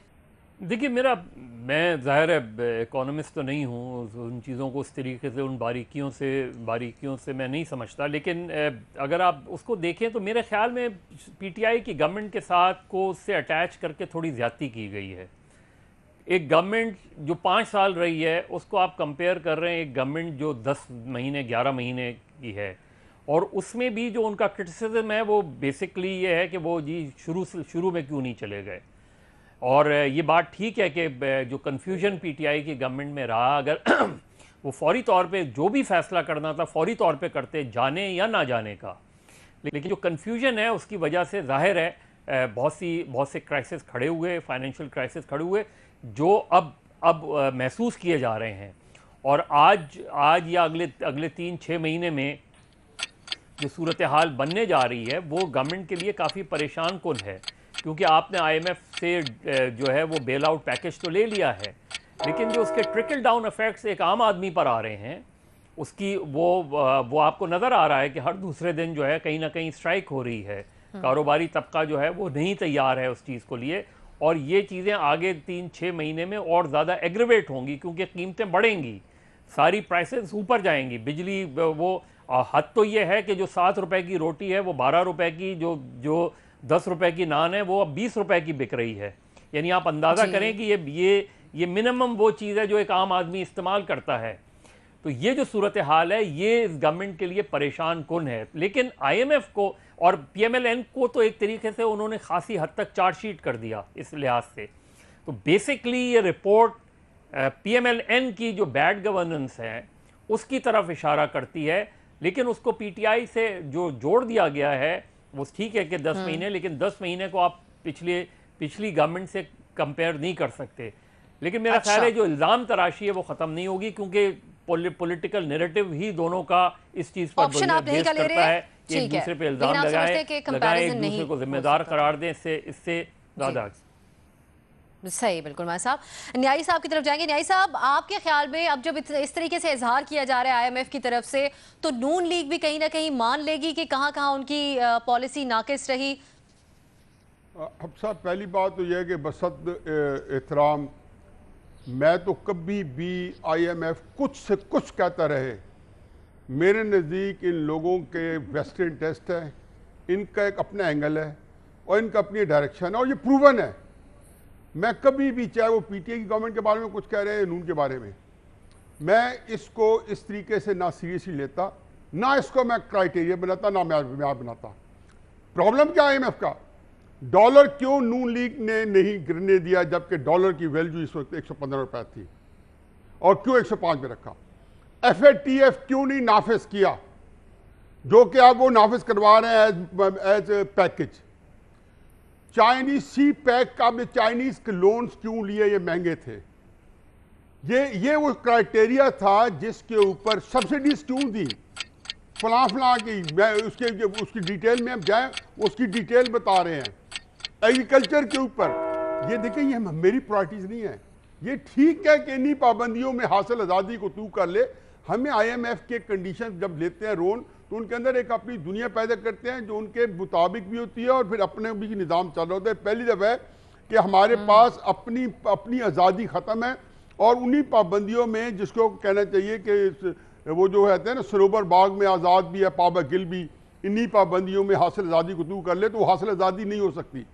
देखिए, मैं ज़ाहिर है इकोनॉमिस्ट तो नहीं हूँ, उन चीज़ों को उस तरीके से उन बारीकियों से मैं नहीं समझता, लेकिन अगर आप उसको देखें तो मेरे ख्याल में PTI की गवर्नमेंट के साथ को उससे अटैच करके थोड़ी ज़्यादती की गई है। एक गवर्नमेंट जो 5 साल रही है उसको आप कंपेयर कर रहे हैं एक गवर्नमेंट जो 10 महीने 11 महीने की है, और उसमें भी जो उनका क्रिटिसिज्म है वो बेसिकली ये है कि वो जी शुरू में क्यों नहीं चले गए। और ये बात ठीक है कि जो कन्फ्यूजन PTI की गवर्नमेंट में रहा, अगर वो फौरी तौर पे जो भी फैसला करना था फौरी तौर पे करते, जाने या ना जाने का, लेकिन जो कन्फ्यूजन है उसकी वजह से जाहिर है बहुत से क्राइसिस खड़े हुए, फाइनेंशियल क्राइसिस खड़े हुए, जो अब महसूस किए जा रहे हैं। और आज या अगले 3-6 महीने में जो सूरत हाल बनने जा रही है वो गवर्नमेंट के लिए काफ़ी परेशान कुन है, क्योंकि आपने IMF से जो है वो बेल आउट पैकेज तो ले लिया है, लेकिन जो उसके ट्रिकल डाउन इफेक्ट्स एक आम आदमी पर आ रहे हैं उसकी वो आपको नज़र आ रहा है कि हर दूसरे दिन जो है कहीं ना कहीं स्ट्राइक हो रही है। कारोबारी तबका जो है वो नहीं तैयार है उस चीज़ को लिए, और ये चीज़ें आगे 3-6 महीने में और ज़्यादा एग्रीवेट होंगी, क्योंकि कीमतें बढ़ेंगी, सारी प्राइसेस ऊपर जाएंगी। बिजली वो हद तो ये है कि जो 7 रुपए की रोटी है वो 12 रुपए की, जो 10 रुपए की नान है वो अब 20 रुपए की बिक रही है। यानी आप अंदाज़ा करें कि ये मिनिमम वो चीज़ है जो एक आम आदमी इस्तेमाल करता है। तो ये जो सूरत हाल है ये इस गवर्नमेंट के लिए परेशान कुन है। लेकिन IMF को और PMLN को तो एक तरीके से उन्होंने खासी हद तक चार्जशीट कर दिया इस लिहाज से। तो बेसिकली ये रिपोर्ट PMLN की जो बैड गवर्नेंस है उसकी तरफ इशारा करती है, लेकिन उसको PTI से जो जोड़ दिया गया है वो ठीक है कि 10 महीने, लेकिन 10 महीने को आप पिछली गवर्नमेंट से कंपेयर नहीं कर सकते। लेकिन मेरा ख्याल है जो इल्ज़ाम तराशी है वो ख़त्म नहीं होगी, क्योंकि पॉलिटिकल नैरेटिव ही दोनों का इस चीज़ पर बेस करता है कि एक दूसरे पे इल्ज़ाम लगाएं, एक दूसरे को जिम्मेदार करार दें। इससे ज़्यादा सही, बिल्कुल मां साहब। न्यायी साहब की तरफ जाएंगे। न्यायी साहब, आपके ख्याल में अब जब इस तरीके से इजहार किया जा रहा है आईएमएफ की तरफ से, तो नून लीग भी कहीं ना कहीं मान लेगी कि कहां कहां उनकी पॉलिसी नाकिस रही? अब साहब, पहली बात तो यह है कि बसत एहतराम, मैं तो कभी भी आईएमएफ कुछ से कुछ कहता रहे, मेरे नज़दीक इन लोगों के वेस्टेड इंटरेस्ट है, इनका एक अपना एंगल है और इनका अपनी डायरेक्शन है और ये प्रूवन है। मैं कभी भी, चाहे वो पीटीआई की गवर्नमेंट के बारे में कुछ कह रहे हैं, नून के बारे में, मैं इसको इस तरीके से ना सीरियसली लेता, ना इसको मैं क्राइटेरिया बनाता, ना मैं बनाता। प्रॉब्लम क्या है आईएमएफ का? डॉलर क्यों नून लीग ने नहीं गिरने दिया जबकि डॉलर की वैल्यू इस वक्त 115 रुपए थी, और क्यों 105 में रखा? एफएटीएफ क्यों नहीं नाफिज किया, जो कि आप वो नाफिज करवा रहे हैं एज पैकेज? चाइनीज सी पैक का भी चाइनीज के लोन्स क्यों लिए, ये महंगे थे? ये वो क्राइटेरिया था जिसके ऊपर सब्सिडीज क्यों दी, फला की, उसकी डिटेल में हम जाए, उसकी डिटेल बता रहे हैं। एग्रीकल्चर के ऊपर ये देखें, ये मेरी प्रायोरिटीज नहीं है। ये ठीक है कि इन्हीं पाबंदियों में हासिल आज़ादी को तू कर ले। हमें आईएमएफ के कंडीशन जब लेते हैं रोन, तो उनके अंदर एक अपनी दुनिया पैदा करते हैं जो उनके मुताबिक भी होती है और फिर अपने भी निज़ाम चल रहा होता है। पहली दफ़ा है कि हमारे पास अपनी आज़ादी ख़त्म है और उन्हीं पाबंदियों में, जिसको कहना चाहिए कि वो जो कहते हैं ना, सरोवर बाग में आज़ाद भी है, पाबा गिल भी, इन्हीं पाबंदियों में हासिल आज़ादी को तू कर ले, तो वो हासिल आज़ादी नहीं हो सकती।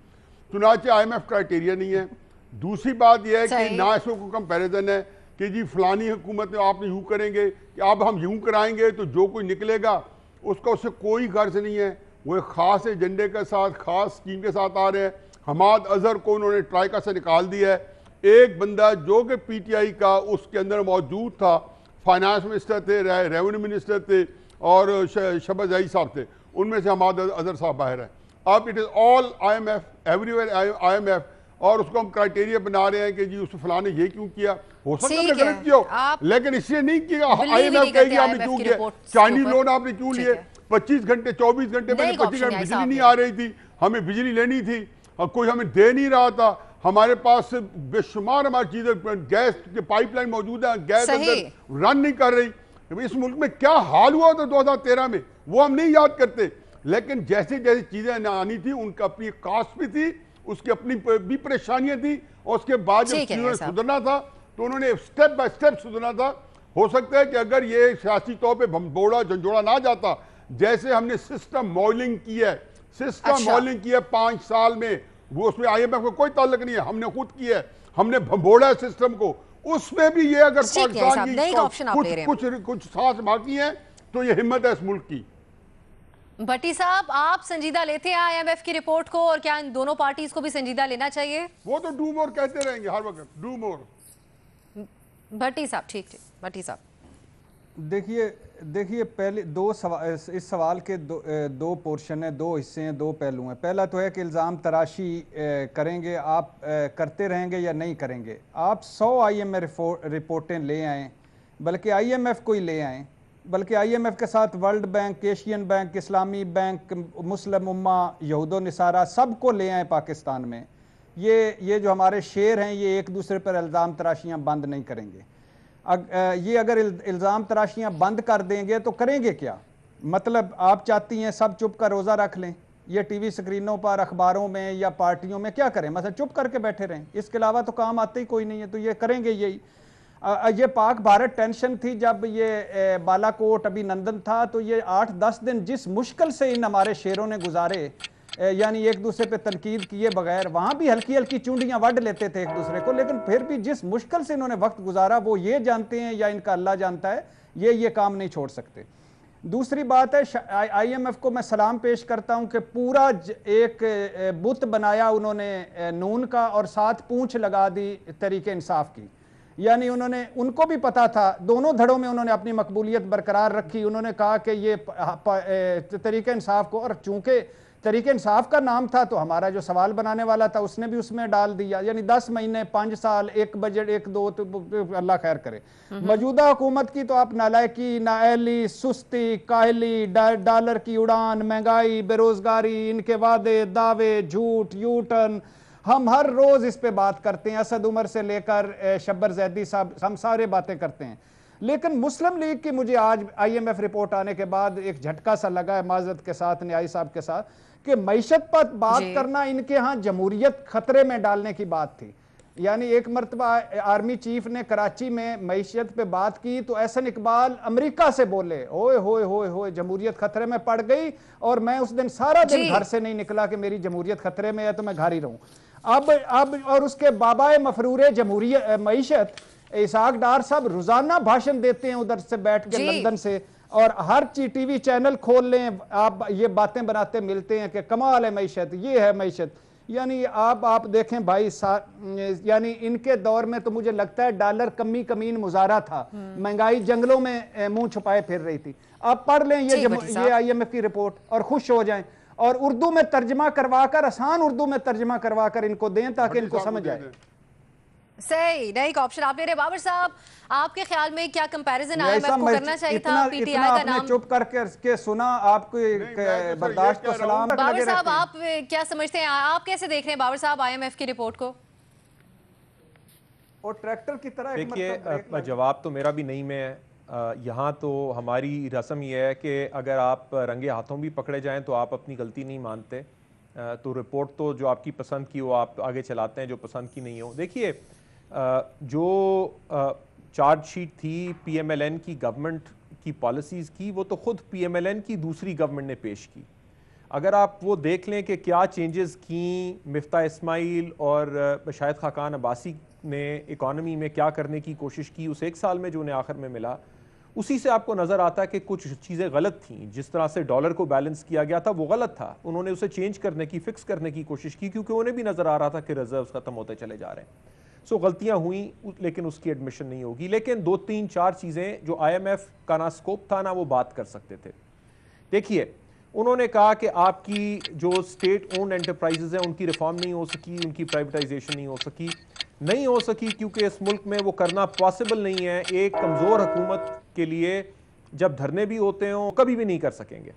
चुनाचे आईएमएफ क्राइटेरिया नहीं है। दूसरी बात यह है कि ना इसको कोई कंपैरिजन है कि जी फलानी हुकूमत में आप यूँ करेंगे कि अब हम यूँ कराएंगे तो जो कोई निकलेगा उसका उससे कोई गर्ज नहीं है। वो एक ख़ास एजेंडे के साथ, ख़ास स्कीम के साथ आ रहे हैं। हमाद अजहर को उन्होंने ट्राइका से निकाल दिया है। एक बंदा जो कि पीटीआई का उसके अंदर मौजूद था, फाइनेंस मिनिस्टर थे, रेवेन्यू मिनिस्टर थे और शहबाज अली साहब थे, उनमें से हमाद अजहर साहब बाहर है। अब it is all IMF, everywhere IMF, और उसको हम क्राइटेरिया बना रहे हैं कि जी उस फलाने ये क्यों किया। हो सकता है गलत किया हो, लेकिन इसलिए नहीं किया। आईएमएफ कहेगी आपने क्यों किया, चाइनीज लोन आपने क्यों लिए, 25 घंटे 24 घंटे पहले 25 घंटे बिजली नहीं आ रही थी, हमें बिजली लेनी थी, कोई हमें दे नहीं रहा था। हमारे पास बेशुमार हमारी चीजें, गैस के पाइपलाइन मौजूद है, गैस अंदर रन नहीं कर रही। इस मुल्क में क्या हाल हुआ था 2013 में, वो हम नहीं याद करते। लेकिन जैसे जैसे चीजें आनी थी, उनका अपनी कास्ट भी थी, उसकी अपनी भी परेशानियां थी, और उसके बाद जब चीजों ने सुधरना था तो उन्होंने स्टेप बाय स्टेप सुधरना था। हो सकता है कि अगर ये सियासी तौर पे भंबोड़ा झंझोड़ा ना जाता, जैसे हमने सिस्टम मॉडलिंग की है, मॉडलिंग की है 5 साल में, वो उसमें आईएमएफ को कोई ताल्लुक नहीं है, हमने खुद की है, हमने भंबोड़ा है सिस्टम को। उसमें भी ये अगर पाकिस्तान की कुछ सांस बाकी है तो ये हिम्मत है इस मुल्क की। भट्टी साहब, आप संजीदा लेते हैं आईएमएफ की रिपोर्ट को, और क्या इन दोनों पार्टीज को भी संजीदा लेना चाहिए? वो तो डू मोर कहते रहेंगे हर वक्त, डू मोर। भट्टी साहब, ठीक ठीक, भट्टी साहब देखिए पहले दो सवाल, इस सवाल के दो पोर्शन है, दो हिस्से हैं, दो पहलू हैं। पहला तो है कि इल्ज़ाम तराशी करेंगे आप, करते रहेंगे या नहीं करेंगे। आप 100 आईएमएफ रिपोर्टें ले आएँ, बल्कि आईएमएफ को ही ले आएँ, बल्कि आईएमएफ के साथ वर्ल्ड बैंक, एशियन बैंक, इस्लामी बैंक, मुस्लिम उम्मा, यहूदो निसारा, सबको ले आए पाकिस्तान में। ये जो हमारे शेर हैं, ये एक दूसरे पर इल्ज़ाम तराशियाँ बंद नहीं करेंगे। ये अगर इल्ज़ाम तराशियाँ बंद कर देंगे तो करेंगे क्या? मतलब आप चाहती हैं सब चुप का रोज़ा रख लें, ये टीवी स्क्रीनों पर, अखबारों में या पार्टियों में क्या करें? मतलब चुप करके बैठे रहें, इसके अलावा तो काम आते ही कोई नहीं है, तो ये करेंगे यही। ये पाक भारत टेंशन थी जब ये बालाकोट अभिनंदन था, तो ये 8-10 दिन जिस मुश्किल से इन हमारे शेरों ने गुजारे, यानी एक दूसरे पे तनकीद किए बगैर, वहाँ भी हल्की हल्की चूंडियाँ वड लेते थे एक दूसरे को, लेकिन फिर भी जिस मुश्किल से इन्होंने वक्त गुजारा, वो ये जानते हैं या इनका अल्लाह जानता है, ये काम नहीं छोड़ सकते। दूसरी बात है, आईएमएफ को मैं सलाम पेश करता हूँ कि पूरा एक बुत बनाया उन्होंने नून का, और साथ पूंछ लगा दी तरीके इंसाफ की। यानी उनको भी पता था, दोनों धड़ों में उन्होंने अपनी मकबूलियत बरकरार रखी। उन्होंने कहा कि ये तरीके इंसाफ को, और चूंकि तरीके इंसाफ का नाम था तो हमारा जो सवाल बनाने वाला था उसने भी उसमें डाल दिया। यानी 10 महीने, 5 साल, एक बजट, 1-2, तो अल्लाह खैर करे। मौजूदा हुकूमत की तो आप नालायकी, नाअहली, सुस्ती, काहली, डॉलर की उड़ान, महंगाई, बेरोजगारी, इनके वादे, दावे, झूठ, यू टर्न, हम हर रोज इस पे बात करते हैं, असद उमर से लेकर शब्बर जैदी साहब, हम सारे बातें करते हैं। लेकिन मुस्लिम लीग की मुझे आज IMF रिपोर्ट आने के बाद एक झटका सा लगा है, माजरत के साथ, न्यायी साहब के साथ, कि मईशत पर बात करना इनके यहाँ जमहूरियत खतरे में डालने की बात थी। यानी एक मरतबा आर्मी चीफ ने कराची में मईशत पे बात की तो एहसन इकबाल अमेरिका से बोले, ओए होए होए होए जमहूरियत खतरे में पड़ गई, और मैं उस दिन सारा दिन घर से नहीं निकला कि मेरी जमहूरियत खतरे में है तो मैं घर ही रहूं। अब और उसके बाबाए मफरूर जमहूरियत मईशत इसाक डार साहब रोजाना भाषण देते हैं उधर से बैठ के लंदन से, और हर TV चैनल खोल लें आप ये बातें बनाते मिलते हैं कि कमाल है मईशत, ये है मईशत। यानी आप देखें भाई, यानी इनके दौर में तो मुझे लगता है डॉलर कमी कमीन मुजारा था, महंगाई जंगलों में मुंह छुपाए फिर रही थी। आप पढ़ लें ये IMF की रिपोर्ट और खुश हो जाएं, और उर्दू में तर्जमा करवाकर, आसान उर्दू में तर्जमा करवाकर इनको दें ताकि इनको समझ आए। सही नहीं का ऑप्शन आप ले रहे बाबर साहब, आपके ख्याल में क्या कंपैरिजन IMF को करना चाहिए था? PTI का नाम चुप करके सुना, आपको बर्दाश्त तो सलाम। बाबर साहब आप क्या समझते हैं, आप कैसे देख रहे हैं बाबर साहब IMF की रिपोर्ट को? और ट्रैक्टर की तरह देखिए, जवाब तो मेरा भी नहीं में यहाँ तो हमारी रस्म यह है कि अगर आप रंगे हाथों भी पकड़े जाएं तो आप अपनी गलती नहीं मानते, तो रिपोर्ट तो जो आपकी पसंद की वो आप आगे चलाते हैं, जो पसंद की नहीं हो। देखिए, जो चार्जशीट थी PMLN की गवर्नमेंट की पॉलिसीज़ की, वो तो ख़ुद PMLN की दूसरी गवर्नमेंट ने पेश की। अगर आप वो देख लें कि क्या चेंजेस की मिफ्ता इस्माइल और शाहिद खाकान अब्बासी ने इकॉनमी में क्या करने की कोशिश की उस एक साल में जो उन्हें आखिर में मिला, उसी से आपको नज़र आता है कि कुछ चीज़ें गलत थीं। जिस तरह से डॉलर को बैलेंस किया गया था वो गलत था, उन्होंने उसे चेंज करने की, फिक्स करने की कोशिश की, क्योंकि उन्हें भी नज़र आ रहा था कि रिजर्व्स ख़त्म होते चले जा रहे हैं। सो गलतियां हुई, लेकिन उसकी एडमिशन नहीं होगी। लेकिन 2, 3, 4 चीज़ें जो IMF का ना स्कोप था ना वो बात कर सकते थे। देखिए, उन्होंने कहा कि आपकी जो स्टेट ओन्ड एंटरप्राइजेज हैं उनकी रिफॉर्म नहीं हो सकी, उनकी प्राइवेटाइजेशन नहीं हो सकी क्योंकि इस मुल्क में वो करना पॉसिबल नहीं है। एक कमज़ोर हुकूमत के लिए जब धरने भी होते हों कभी भी नहीं कर सकेंगे।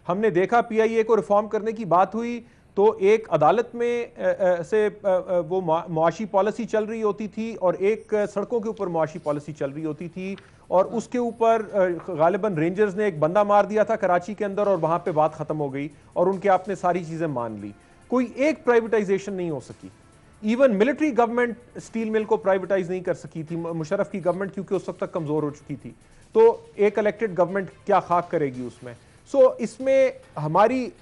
हमने देखा PIA को रिफॉर्म करने की बात हुई तो एक अदालत में से वो मुआशी पॉलिसी चल रही होती थी और एक सड़कों के ऊपर मुआशी पॉलिसी चल रही होती थी, और उसके ऊपर गालिबन रेंजर्स ने एक बंदा मार दिया था कराची के अंदर और वहाँ पे बात ख़त्म हो गई और उनके आपने सारी चीज़ें मान ली। कोई एक प्राइवेटाइजेशन नहीं हो सकी। Even military government steel mill को प्राइवेटाइज नहीं कर सकी थी, मुशर्रफ की गवर्नमेंट, क्योंकि उस वक्त तक कमज़ोर हो चुकी थी। तो एक इलेक्टेड गवर्नमेंट क्या खाक करेगी उसमें। सो इसमें हमारी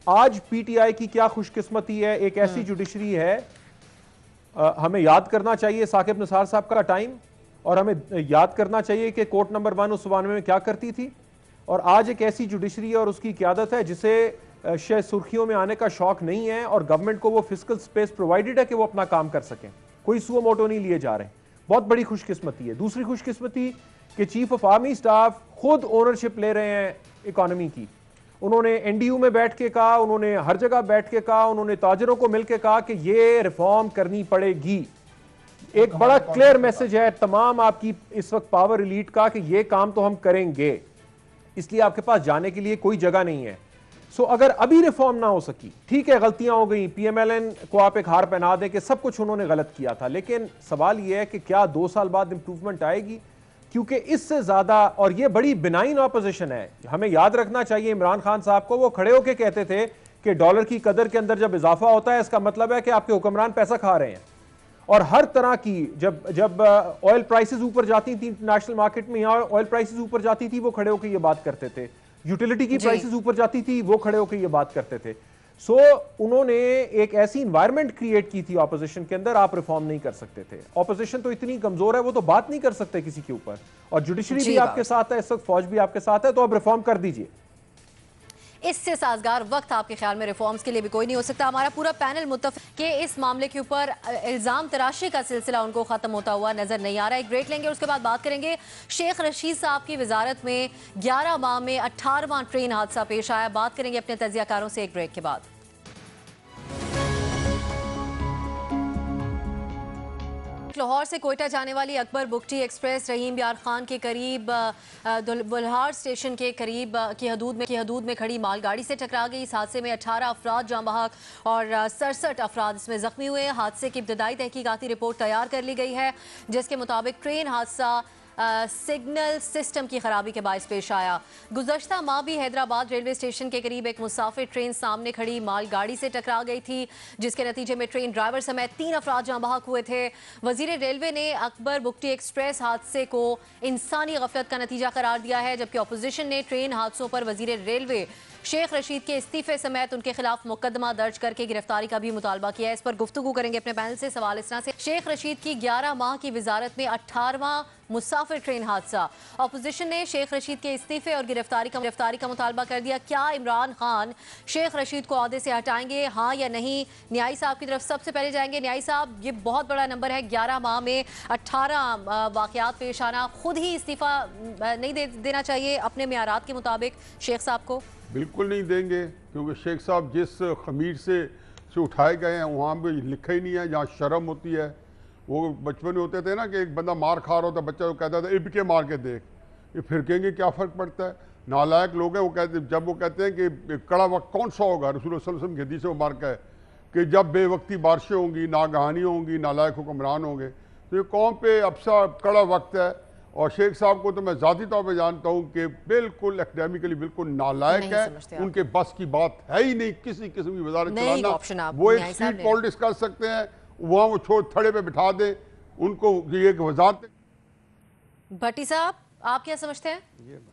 आज PTI की क्या खुशकिस्मती है, एक ऐसी जुडिशरी है। हमें याद करना चाहिए साकिब निसार साहब का टाइम, और हमें याद करना चाहिए कि कोर्ट नंबर 1 उस 92 में क्या करती थी, और आज एक ऐसी जुडिशरी और उसकी क़यादत है जिसे शायद सुर्खियों में आने का शौक नहीं है, और गवर्नमेंट को वो फिस्कल स्पेस प्रोवाइडेड है कि वो अपना काम कर सकें। कोई सुओ मोटो नहीं लिए जा रहे हैं। बहुत बड़ी खुशकिस्मती है। दूसरी खुशकिस्मती कि चीफ ऑफ आर्मी स्टाफ खुद ओनरशिप ले रहे हैं इकॉनमी की। उन्होंने NDU में बैठ के कहा, उन्होंने हर जगह बैठ के कहा, उन्होंने ताजरों को मिलकर कहा कि ये रिफॉर्म करनी पड़ेगी। एक बड़ा क्लियर मैसेज है तमाम आपकी इस वक्त पावर एलीट का कि ये काम तो हम करेंगे, इसलिए आपके पास जाने के लिए कोई जगह नहीं है। सो अगर अभी रिफॉर्म ना हो सकी, ठीक है गलतियां हो गई, PMLN को आप एक हार पहना दें कि सब कुछ उन्होंने गलत किया था, लेकिन सवाल यह है कि क्या 2 साल बाद इंप्रूवमेंट आएगी? क्योंकि इससे ज्यादा, और ये बड़ी बिनाइन ऑपोजिशन है। हमें याद रखना चाहिए इमरान खान साहब को, वो खड़े होकर कहते थे कि डॉलर की कदर के अंदर जब इजाफा होता है इसका मतलब है कि आपके हुक्मरान पैसा खा रहे हैं। और हर तरह की जब ऑयल प्राइसेस ऊपर जाती थी इंटरनेशनल मार्केट में, यहाँ ऑयल प्राइसेस ऊपर जाती थी, वो खड़े होकर ये बात करते थे। यूटिलिटी की प्राइसेस ऊपर जाती थी, वो खड़े होकर ये बात करते थे। सो उन्होंने एक ऐसी इन्वायरमेंट क्रिएट की थी ऑपोजिशन के अंदर, आप रिफॉर्म नहीं कर सकते थे। ऑपोजिशन तो इतनी कमजोर है, वो तो बात नहीं कर सकते किसी के ऊपर, और जुडिशरी भी आपके साथ है, इस वक्त फौज भी आपके साथ है, तो अब रिफॉर्म कर दीजिए। इससे साजगार वक्त आपके ख्याल में रिफॉर्म्स के लिए भी कोई नहीं हो सकता। हमारा पूरा पैनल मुत्तफिक कि इस मामले के ऊपर इल्जाम तराशी का सिलसिला उनको खत्म होता हुआ नजर नहीं आ रहा है। एक ब्रेक लेंगे, उसके बाद बात करेंगे शेख रशीद साहब की वजारत में 11 माह में 18वां ट्रेन हादसा पेश आया। बात करेंगे अपने तजियाकारों से एक ब्रेक के बाद। मुल्क लाहौर से कोयटा जाने वाली अकबर बुगटी एक्सप्रेस रहीम यार खान के करीब बुल्हार स्टेशन के करीब की हदूद में खड़ी मालगाड़ी से टकरा गई। इस हादसे में 18 अफराद जाँ बहक और 67 अफराद इसमें जख्मी हुए। हादसे की इब्तदाई तहकीकाती रिपोर्ट तैयार कर ली गई है, जिसके मुताबिक ट्रेन हादसा सिग्नल सिस्टम की खराबी के बायस पेश आया। गुज़श्ता माह भी हैदराबाद रेलवे स्टेशन के करीब एक मुसाफिर ट्रेन सामने खड़ी मालगाड़ी से टकरा गई थी, जिसके नतीजे में ट्रेन ड्राइवर समेत 3 अफराद जाँ बहक हुए थे। वजीर रेलवे ने अकबर बुगटी एक्सप्रेस हादसे को इंसानी गफलत का नतीजा करार दिया है, जबकि अपोजिशन ने ट्रेन हादसों पर वजीर रेलवे शेख रशीद के इस्तीफे समेत उनके खिलाफ मुकदमा दर्ज करके गिरफ्तारी का भी मुतालबा किया है। इस पर गुफ्तगू करेंगे अपने पैनल से। सवाल इस तरह से, शेख रशीद की 11 माह की वजारत में 18वां मुसाफिर ट्रेन हादसा, अपोजिशन ने शेख रशीद के इस्तीफे और गिरफ्तारी का मुतालबा कर दिया। क्या इमरान खान शेख रशीद को ओहदे से हटाएंगे, हाँ या नहीं? न्यायी साहब की तरफ सबसे पहले जाएंगे। न्यायी साहब, ये बहुत बड़ा नंबर है, 11 माह में 18 वाकयात पेश आना। खुद ही इस्तीफा नहीं देना चाहिए अपने मेयारात के मुताबिक शेख साहब को? बिल्कुल नहीं देंगे, क्योंकि शेख साहब जिस खमीर से उठाए गए हैं वहाँ पे लिखा ही नहीं है जहाँ शर्म होती है। वो बचपन में होते थे ना कि एक बंदा मार खा रहा होता, बच्चा वो कहता था इब के मार के देख, ये फिर कहेंगे क्या फ़र्क पड़ता है। नालायक लोग हैं, वो कहते जब वो कहते हैं कि कड़ा वक्त कौन सा होगा, रसूल सल्लल्लाहु अलैहि वसल्लम की हदीस से वो मार का है कि जब बेवक्ती बारिशें होंगी, नागहानी होंगी, नालायक हुक्मरान होंगे, तो ये कौम पे अब सा कड़ा वक्त है। और शेख साहब को तो मैं ज़ाती तौर पे जानता हूँ कि बिल्कुल एकेडमिकली बिल्कुल नालायक है, उनके बस की बात है ही नहीं किसी किस्म की वजारत चलाना। वो एक स्ट्रीट पॉलिटिक्स कर सकते हैं, वहाँ वो छोड़ थड़े पे बिठा दें उनको, ये वजारत। भट्टी साहब, आप क्या समझते हैं?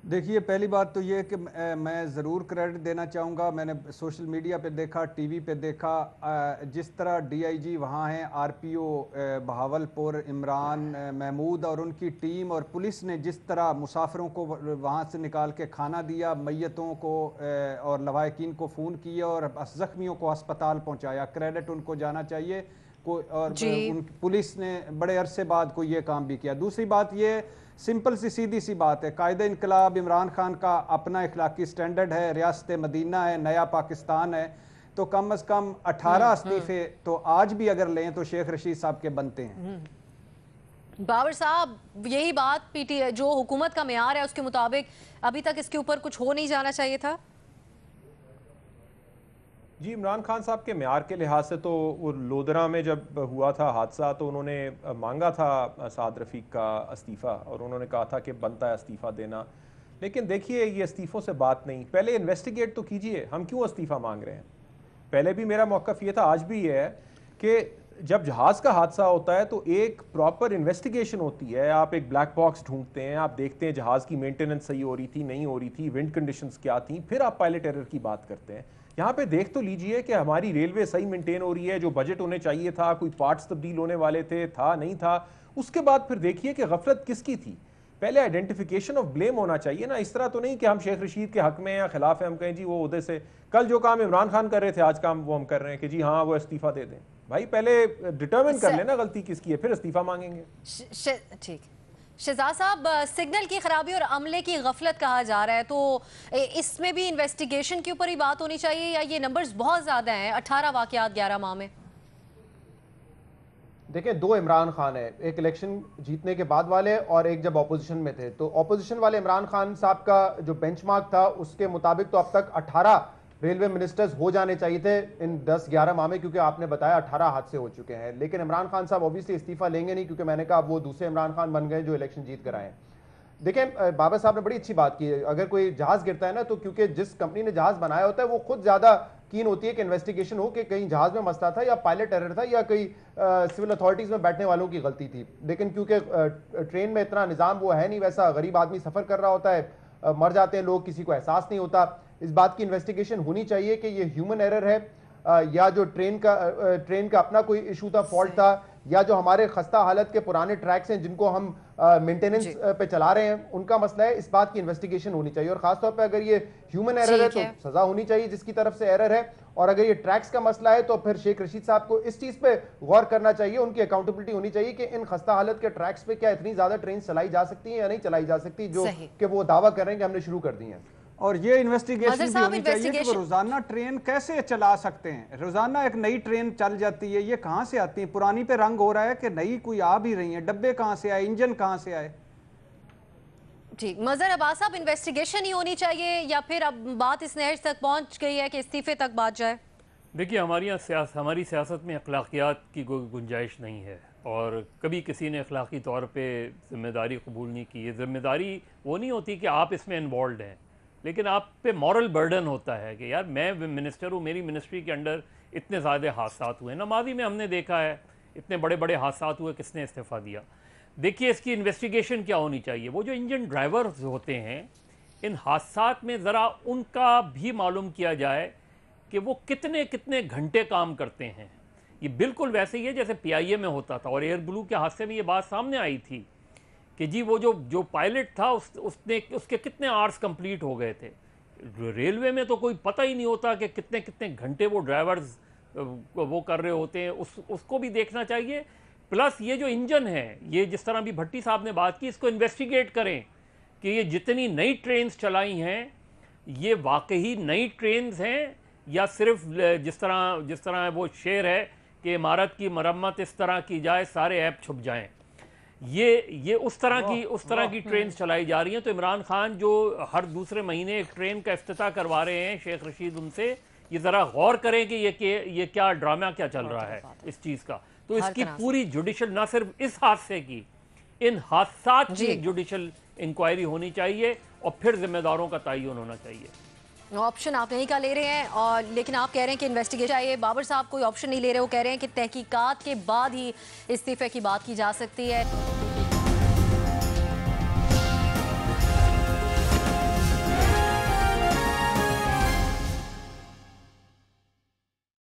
देखिए, पहली बात तो ये कि मैं ज़रूर क्रेडिट देना चाहूँगा। मैंने सोशल मीडिया पे देखा, टीवी पे देखा, जिस तरह डीआईजी वहाँ हैं, आरपीओ बहावलपुर इमरान महमूद और उनकी टीम और पुलिस ने जिस तरह मुसाफिरों को वहाँ से निकाल के खाना दिया, मैयतों को और लवाहिकीन को फ़ोन किया और ज़ख्मियों को अस्पताल पहुँचाया, क्रेडिट उनको जाना चाहिए। और पुलिस ने बड़े अरसे बाद कोई ये काम भी किया। दूसरी बात ये सिंपल सी सीधी सी बात है, कायदे इनकलाब इमरान खान का अपना इखलाकी स्टैंडर्ड है, रियासत मदीना है, नया पाकिस्तान है, तो कम अज़ कम 18 इस्तीफे तो आज भी अगर लें तो शेख रशीद साहब के बनते हैं। बाबर साहब, यही बात पीटी जो हुकूमत का मेयार है उसके मुताबिक अभी तक इसके ऊपर कुछ हो नहीं जाना चाहिए था? जी, इमरान खान साहब के म्यार के लिहाज से तो वो लोधरा में जब हुआ था हादसा तो उन्होंने मांगा था साद रफ़ीक का इस्तीफ़ा और उन्होंने कहा था कि बनता है इस्तीफ़ा देना। लेकिन देखिए, ये इस्तीफ़ों से बात नहीं, पहले इन्वेस्टिगेट तो कीजिए, हम क्यों इस्तीफ़ा मांग रहे हैं। पहले भी मेरा मौक़िफ़ ये था, आज भी ये है कि जब जहाज़ का हादसा होता है तो एक प्रॉपर इन्वेस्टिगेशन होती है। आप एक ब्लैक बॉक्स ढूंढते हैं, आप देखते हैं जहाज़ की मेंटेनेंस सही हो रही थी, नहीं हो रही थी, विंड कंडीशंस क्या थी, फिर आप पायलट एरर की बात करते हैं। यहाँ पे देख तो लीजिए कि हमारी रेलवे सही मेंटेन हो रही है, जो बजट होने चाहिए था, कोई पार्ट्स तब्दील होने वाले थे, था नहीं था। उसके बाद फिर देखिए कि गफलत किसकी थी। पहले आइडेंटिफिकेशन ऑफ ब्लेम होना चाहिए ना। इस तरह तो नहीं कि हम शेख रशीद के हक में या खिलाफ है, हम कहें जी वो उहदे से, कल जो काम इमरान खान कर रहे थे आज काम वो हम कर रहे हैं कि जी हाँ वो इस्तीफा दे दें। भाई पहले डिटर्मिन कर लेना गलती किसकी है, फिर इस्तीफा मांगेंगे। ठीक, शहजाद साहब, सिग्नल की खराबी और अमले की गफलत कहा जा रहा है, तो इसमें भी इन्वेस्टिगेशन के ऊपर ही बात होनी चाहिए या ये नंबर्स बहुत ज्यादा हैं? 18 वाकयात 11 माह में। देखिए, 2 इमरान खान है, एक इलेक्शन जीतने के बाद वाले और एक जब ऑपोजिशन में थे। तो ऑपोजिशन वाले इमरान खान साहब का जो बेंचमार्क था उसके मुताबिक तो अब तक 18 रेलवे मिनिस्टर्स हो जाने चाहिए थे इन 10-11 माह में, क्योंकि आपने बताया 18 हादसे हो चुके हैं। लेकिन इमरान खान साहब ऑब्वियसली इस्तीफा लेंगे नहीं, क्योंकि मैंने कहा वो दूसरे इमरान खान बन गए जो इलेक्शन जीत कर आए हैं। देखें, बाबा साहब ने बड़ी अच्छी बात की है, अगर कोई जहाज गिरता है ना तो क्योंकि जिस कंपनी ने जहाज बनाया होता है वो खुद ज्यादा कीन होती है कि इन्वेस्टिगेशन हो कि कहीं जहाज में मसला था या पायलट एरर था या कहीं सिविल अथॉरिटीज में बैठने वालों की गलती थी। लेकिन क्योंकि ट्रेन में इतना निज़ाम वो है नहीं, वैसा गरीब आदमी सफर कर रहा होता है, मर जाते हैं लोग, किसी को एहसास नहीं होता। इस बात की इन्वेस्टिगेशन होनी चाहिए कि ये ह्यूमन एरर है या जो ट्रेन का अपना कोई इशू था, फॉल्ट था, या जो हमारे खस्ता हालत के पुराने ट्रैक्स हैं जिनको हम मेंटेनेंस पे चला रहे हैं उनका मसला है। इस बात की इन्वेस्टिगेशन होनी चाहिए और खासतौर पे अगर ये ह्यूमन एरर है तो सजा होनी चाहिए जिसकी तरफ से एरर है, और अगर ये ट्रैक्स का मसला है तो फिर शेख रशीद साहब को इस चीज पे गौर करना चाहिए, उनकी अकाउंटेबिलिटी होनी चाहिए कि इन खस्ता हालत के ट्रैक्स पे क्या इतनी ज्यादा ट्रेन चलाई जा सकती है या नहीं चलाई जा सकती जो कि वो दावा कर रहे हैं कि हमने शुरू कर दी है। और ये इन्वेस्टिगेशन मजहर भी साहब, होनी चाहिए कि वो इन्वेस्टिगेशन रोजाना ट्रेन कैसे चला सकते हैं। रोजाना एक नई ट्रेन चल जाती है, ये कहां से आती है? पुरानी पे रंग हो रहा है कि नई कोई आ भी रही है? डब्बे कहां से आए, इंजन कहां से आए? जी मजहर अब्बास साहब, इन्वेस्टिगेशन ही होनी चाहिए या फिर अब बात इस नहज तक पहुंच गई है कि इस्तीफे तक बात जाए? देखिए, हमारी सियासत में अखलाकियात की कोई गुंजाइश नहीं है और कभी किसी ने अखलाकी तौर पे ज़िम्मेदारी कबूल नहीं की है। ज़िम्मेदारी वो नहीं होती कि आप इसमें इन्वॉल्व हैं, लेकिन आप पे मॉरल बर्डन होता है कि यार मैं मिनिस्टर हूँ, मेरी मिनिस्ट्री के अंडर इतने ज़्यादा हादसा हुए। नमाजी में हमने देखा है इतने बड़े बड़े हादसा हुए, किसने इस्तीफ़ा दिया। देखिए, इसकी इन्वेस्टिगेशन क्या होनी चाहिए। वो जो इंजन ड्राइवर होते हैं इन हादसा में, ज़रा उनका भी मालूम किया जाए कि वो कितने कितने घंटे काम करते हैं। ये बिल्कुल वैसे ही है जैसे PIA में होता था और एयर ब्लू के हादसे में ये बात सामने आई थी कि जी वो जो पायलट था उसके कितने आवर्स कंप्लीट हो गए थे। रेलवे में तो कोई पता ही नहीं होता कि कितने कितने घंटे वो ड्राइवर्स वो कर रहे होते हैं, उसको भी देखना चाहिए। प्लस ये जो इंजन है, ये जिस तरह भी भट्टी साहब ने बात की, इसको इन्वेस्टिगेट करें कि ये जितनी नई ट्रेन्स चलाई हैं ये वाकई नई ट्रेन्स हैं या सिर्फ जिस तरह वो शेर है कि इमारत की मरम्मत इस तरह की जाए सारे ऐप छुप जाएं। ये उस तरह की ट्रेन चलाई जा रही हैं। तो इमरान खान जो हर दूसरे महीने एक ट्रेन का इफ्तिताह करवा रहे हैं शेख रशीद, उनसे ये ज़रा गौर करें कि ये क्या ड्रामा क्या चल रहा है इस चीज़ का। तो इसकी पूरी जुडिशल, ना सिर्फ इस हादसे की, इन हादसात की एक जुडिशल इंक्वायरी होनी चाहिए और फिर जिम्मेदारों का तयन होना चाहिए। ऑप्शन आप यहीं का ले रहे हैं और लेकिन आप कह रहे हैं कि इन्वेस्टिगेशन चाहिए। बाबर साहब कोई ऑप्शन नहीं ले रहे, वो कह रहे हैं कि तहकीकात के बाद ही इस्तीफे की बात की जा सकती है।